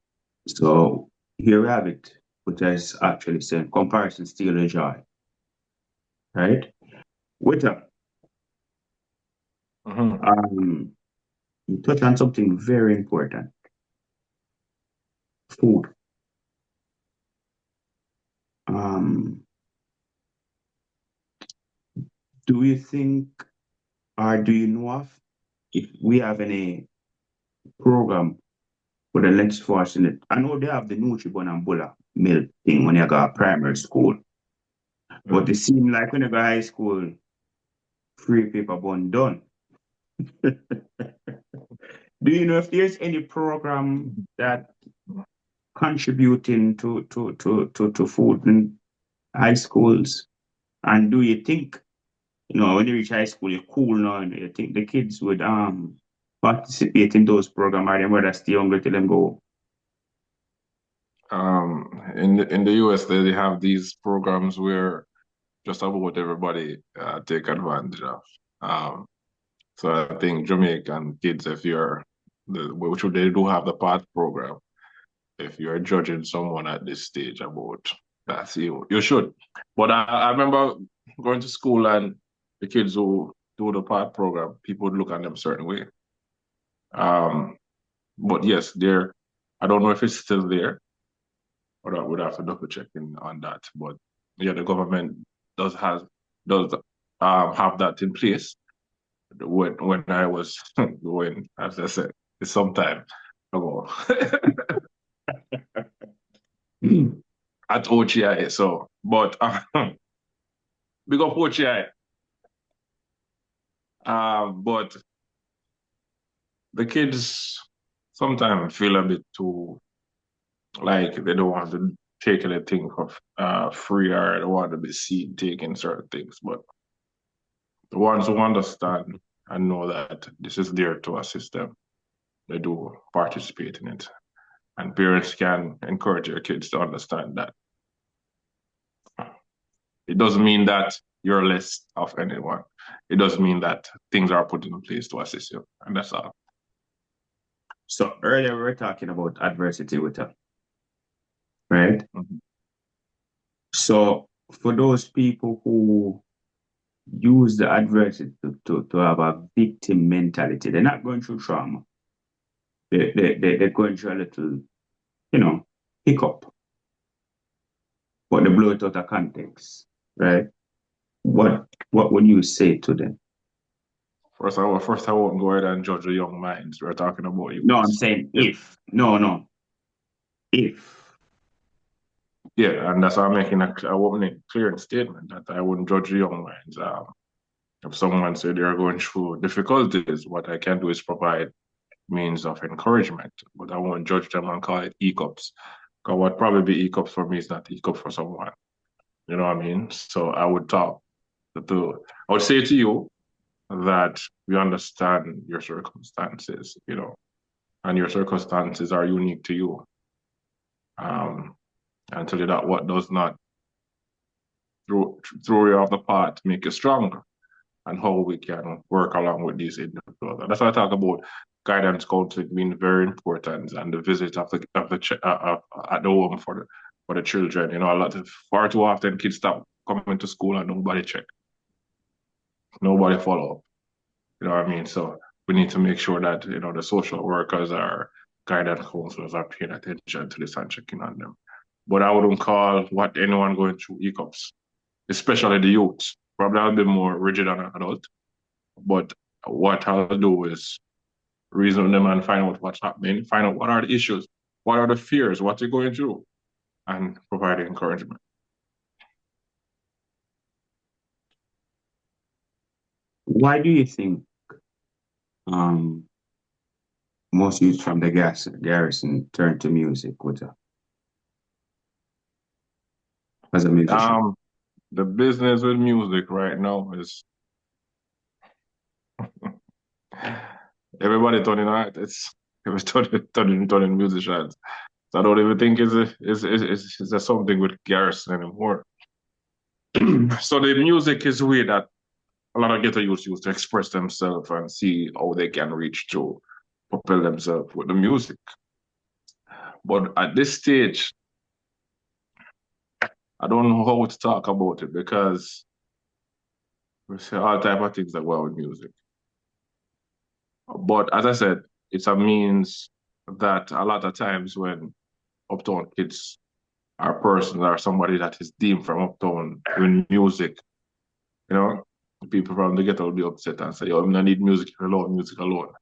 So here we have it. Witter is actually saying comparison steals the joy. Right? Witter. You touched on something very important. Food. Do you think, or do you know of, if we have any program for the next fortunate? I know they have the Nutribun and Bulla milk thing when you go to primary school. But it seems like when you go to high school, free paper bun done. Do you know if there's any program that contributing to food in high schools? And do you think, when you reach high school, you're cool now, and you think the kids would participate in those programs, or them rather stay hungry till them go? In the US, they have these programs where just about everybody take advantage of. So I think Jamaican kids, which they do have the PATH program, if you're judging someone at this stage about that, you should. But I remember going to school and the kids who do the PATH program, people would look at them a certain way. But yes, I don't know if it's still there, or I would have to double check on that. But yeah, the government does have that in place. When I was going, as I said, it's some time ago at OGI. So, but big up OGI. But the kids sometimes feel a bit too like they don't want to take anything for free, or they want to be seen taking certain things. But the ones who understand and know that this is there to assist them, they do participate in it. And parents can encourage their kids to understand that. It doesn't mean that you're less of anyone. It doesn't mean that things are put in place to assist you. And that's all. So earlier we were talking about adversity with her, right? Mm-hmm. So for those people who use the adversity to have a victim mentality, they're not going through trauma. They're going through a little, hiccup, but they blow it out of context, right? What would you say to them? First, I won't go ahead and judge the young minds. We're talking about you. No, I'm saying if. No. If. Yeah, and that's why I'm making a clear statement that I wouldn't judge the young minds. If someone said they're going through difficulties, what I can do is provide means of encouragement, but I won't judge them and call it hiccups. Because what probably be hiccups for me is not hiccup for someone. You know what I mean? So I would I would say to you that we understand your circumstances, and your circumstances are unique to you. And tell you that what does not throw you off the path make you stronger, and how we can work along with these individuals. And that's why I talk about guidance counseling being very important, and the visit at the home for the children. Far too often kids stop coming to school and nobody check, nobody follow up. You know what I mean? So we need to make sure that the social workers or guidance counselors are paying attention to this and checking on them. But I wouldn't call what anyone going through hiccups, especially the youth. Probably I'll be more rigid than an adult. But what I'll do is reason with them and find out what's happening, find out what are the issues, what are the fears, what they're going through, and provide encouragement. Why do you think most youth from the garrison turn to music as a musician? The business with music right now is everybody turning artists, everybody turning musicians. So I don't even think it's something with garrison anymore. So the music is a way that a lot of ghetto youth use to express themselves and see how they can reach to propel themselves with the music. But at this stage, I don't know how to talk about it because we say all type of things that go with music. But as I said, it's a means that a lot of times when Uptown kids are persons or somebody that is deemed from Uptown doing music, people from the ghetto will be upset and say, "Yo, I don't need music alone, music alone."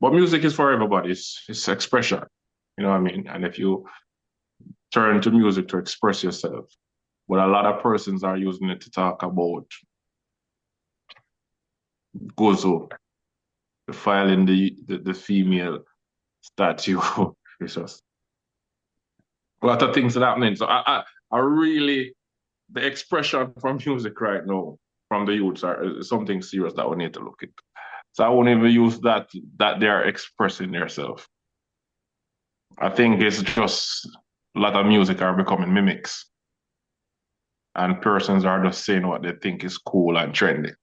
But music is for everybody. It's expression. You know what I mean? And if you turn to music to express yourself, but a lot of persons are using it to talk about gozo, defiling the female statue. It's just a lot of things that are happening. So I really, the expression from music right now from the youths is something serious that we need to look at. So I won't even use that they are expressing themselves. I think it's just a lot of music are becoming mimics. And persons are just saying what they think is cool and trendy.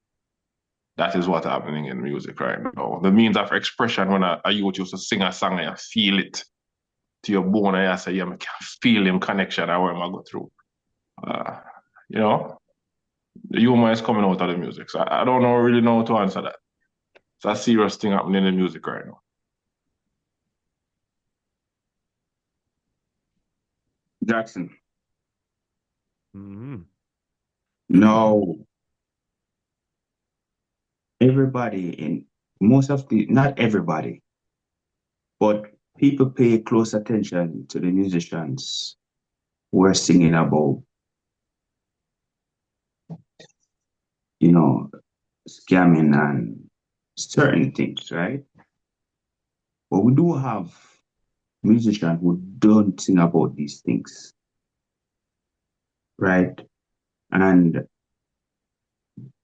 That is what's happening in music right now. The means of expression, when a youth used to sing a song and you feel it to your bone and you say, yeah, I can feel him connection and where I go through. The humor is coming out of the music. So I don't really know how to answer that. It's a serious thing happening in music right now. Jackson. Mm-hmm. No. Everybody not everybody, but people pay close attention to the musicians who are singing about, scamming and certain things, right? But we do have musicians who don't sing about these things, right? And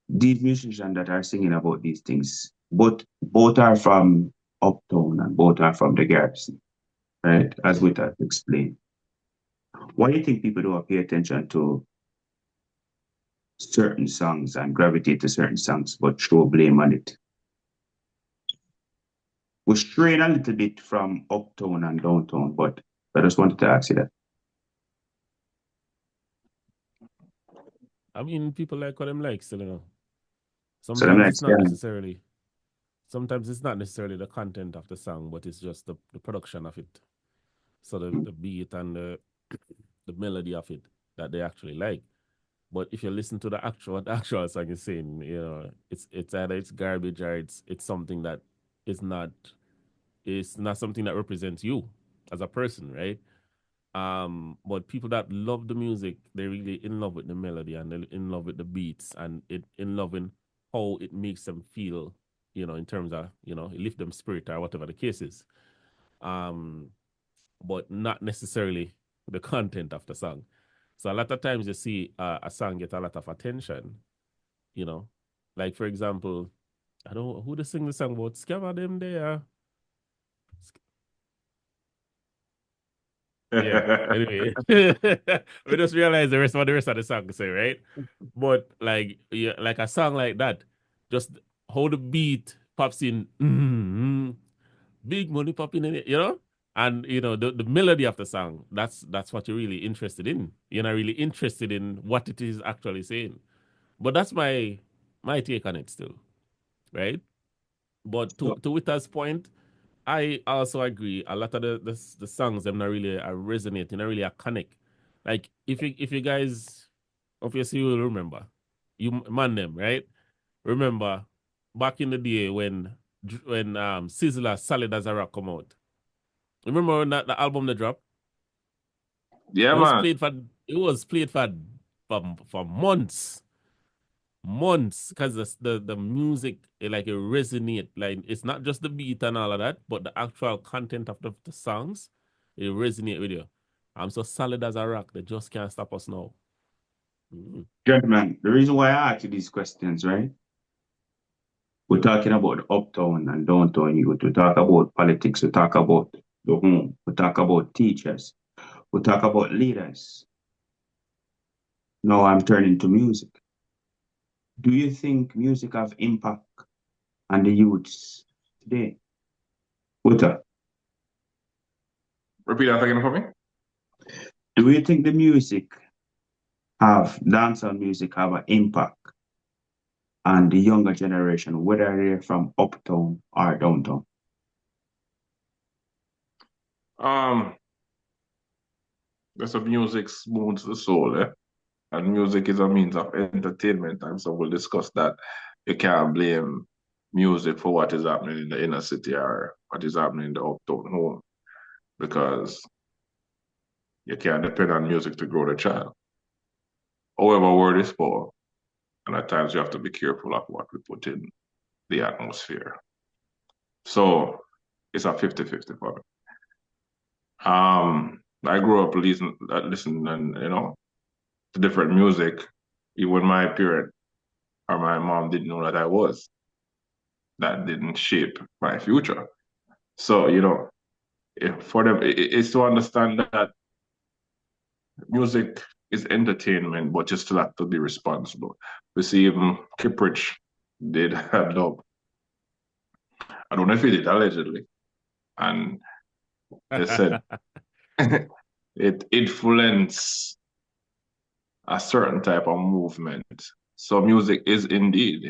these musicians that are singing about these things, both are from Uptown and both are from the garrison, right? As we have explained. Why do you think people don't pay attention to certain songs and gravitate to certain songs, but throw blame on it? We're straying a little bit from Uptown and downtown, but I just wanted to ask you that. I mean, people like what them like, still, you know. So them Sometimes like it's not scam. necessarily. Sometimes it's not necessarily the content of the song, but it's just the production of it. So the beat and the melody of it that they actually like. But if you listen to the actual song is saying, you know, it's either it's garbage or it's something that is not it's not something that represents you as a person, right? But people that love the music, they're really in love with the melody and they're in love with the beats and in love in how it makes them feel, you know, in terms of, you know, lift them spirit or whatever the case is. Um, but not necessarily the content of the song. So a lot of times you see a song get a lot of attention, you know, like for example, I don't know who they sing the song about scammer them there. Yeah. Anyway, we just realize the rest of the song say, right? But like yeah, like a song like that, just how the beat pops in, big money popping in it, you know? And you know, the melody of the song, that's what you're really interested in. You're not really interested in what it is actually saying. But that's my take on it still, right? But to Witter's point, I also agree. A lot of the songs them not really are resonating, not really a connect. Like if you guys obviously you will remember, you man them right. Remember back in the day when Sizzler Solid as a Rock come out. Remember when that the album that dropped? Yeah, It was man. played for it was played for months months because the music it resonate like it's not just the beat and all of that but the actual content of the songs it resonate with you. I'm so solid as a rock they just can't stop us now. Mm. Gentlemen, the reason why I ask you these questions, right? We're talking about uptown and downtown youth. We talk about politics. We talk about the home. We talk about teachers. We talk about leaders. Now I'm turning to music. Do you think music have impact on the youths today? Uta, Repeat that again for me. do you think the music have dancehall music have an impact on the younger generation, whether they're from uptown or downtown? Um, that's a music smooths the soul, eh? And music is a means of entertainment, and so we'll discuss that. You can't blame music for what is happening in the inner city or what is happening in the uptown home because you can't depend on music to grow the child. However, word is power, and at times you have to be careful of what we put in the atmosphere. So it's a 50-50 for me. I grew up listening and to different music, even my parent or my mom didn't know that I was. That didn't shape my future. So, for them, it's to understand that music is entertainment, but you still have to be responsible. We see even Kiprich did a dub. I don't know if he did allegedly. And they said it influenced a certain type of movement. So music is indeed,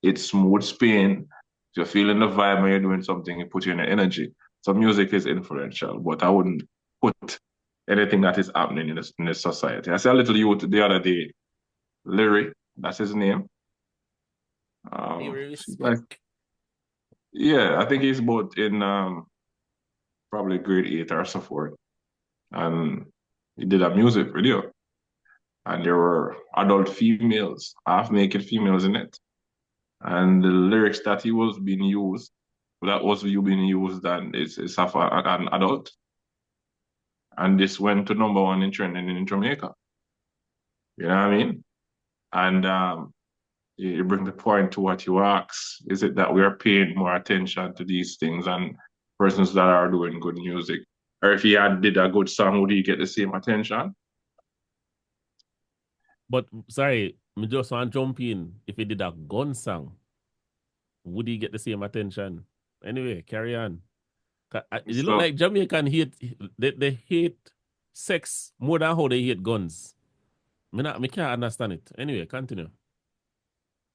it's smooth spin. If you're feeling the vibe when you're doing something, it puts you in the energy. So music is influential, but I wouldn't put anything that is happening in this society. I saw a little youth the other day, Lyric, that's his name. Like, Respect. yeah, I think he's both in probably grade 8 or so forth. And he did a music video. And there were adult females, half naked females in it. And the lyrics that he was being used, that was you being used, and it's of an adult. And this went to number one in trending in Jamaica. You know what I mean? And you bring the point to what you ask. Is it that we are paying more attention to these things and persons that are doing good music? Or if he had did a good song, would he get the same attention? But sorry, me just want to jump in. If he did a gun song, would he get the same attention? Anyway, carry on. It look So like Jamaican hate they hate sex more than how they hate guns. Me can't understand it. Anyway, continue.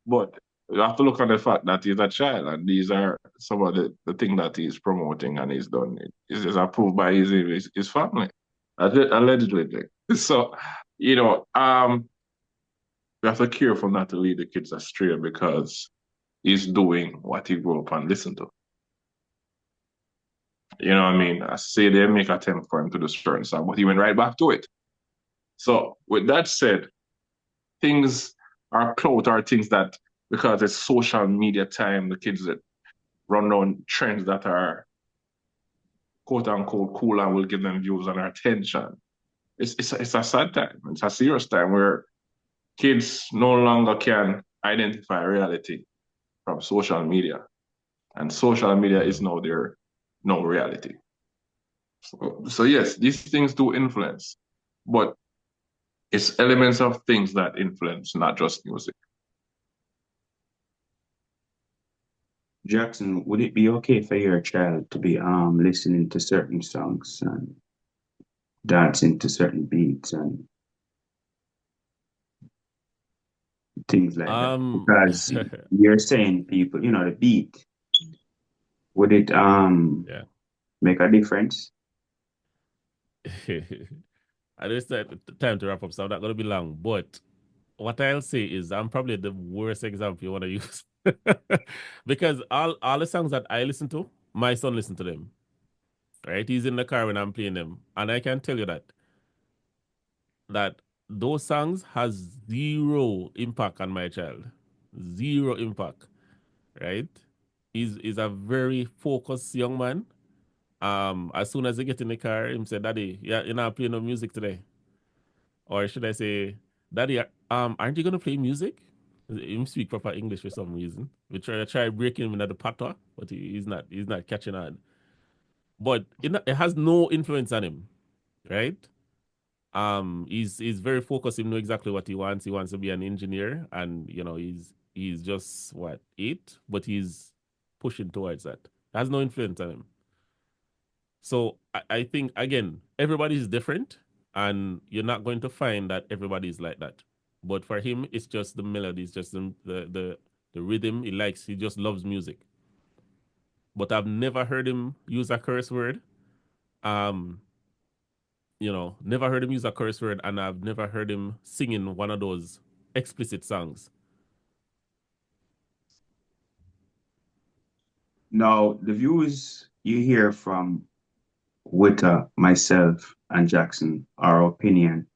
But you have to look at the fact that he's a child, and these are some of the things that he's promoting and he's done. It is approved by his family, allegedly. So, you know, we have to be careful not to lead the kids astray because he's doing what he grew up and listened to. You know what I mean? I say they make attempt for him to do certain stuff, but he went right back to it. So with that said, things are clout are things that because it's social media time, the kids that run down trends that are quote unquote cool and will give them views and attention. It's a sad time. It's a serious time where kids no longer can identify reality from social media. And social media is now their no reality. So yes, these things do influence, but it's elements of things that influence, not just music. Jackson, would it be okay for your child to be listening to certain songs and dancing to certain beats and things like that? Because you're saying people, you know, the beat, would it make a difference? I just time to wrap up, so I'm not gonna be long. But what I'll say is I'm probably the worst example you want to use. Because all the songs that I listen to, my son listens to them. Right? He's in the car when I'm playing them. And I can tell you that those songs has zero impact on my child. Zero impact. Right? He's a very focused young man. As soon as he get in the car, him say, "Daddy, yeah, you're not playing no music today." Or should I say, "Daddy, aren't you gonna play music?" Him speak proper English for some reason. We try breaking him into the patois, but he's not catching on. But it has no influence on him, right? He's very focused. He knows exactly what he wants. He wants to be an engineer, and you know he's just what 8, but he's pushing towards that. It has no influence on him. So I think again, everybody's different, and you're not going to find that everybody's like that. But for him, it's just the melody, it's just the rhythm he likes. He just loves music. But I've never heard him use a curse word. Never heard him use a curse word, and I've never heard him singing one of those explicit songs. Now, the views you hear from Witter, myself, and Jackson are opinion.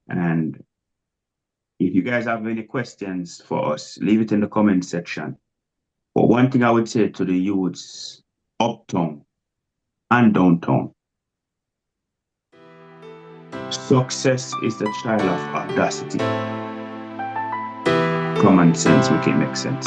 And if you guys have any questions for us, leave it in the comment section. But one thing I would say to the youths, uptown and downtown, success is the child of audacity. Common sense make it make sense.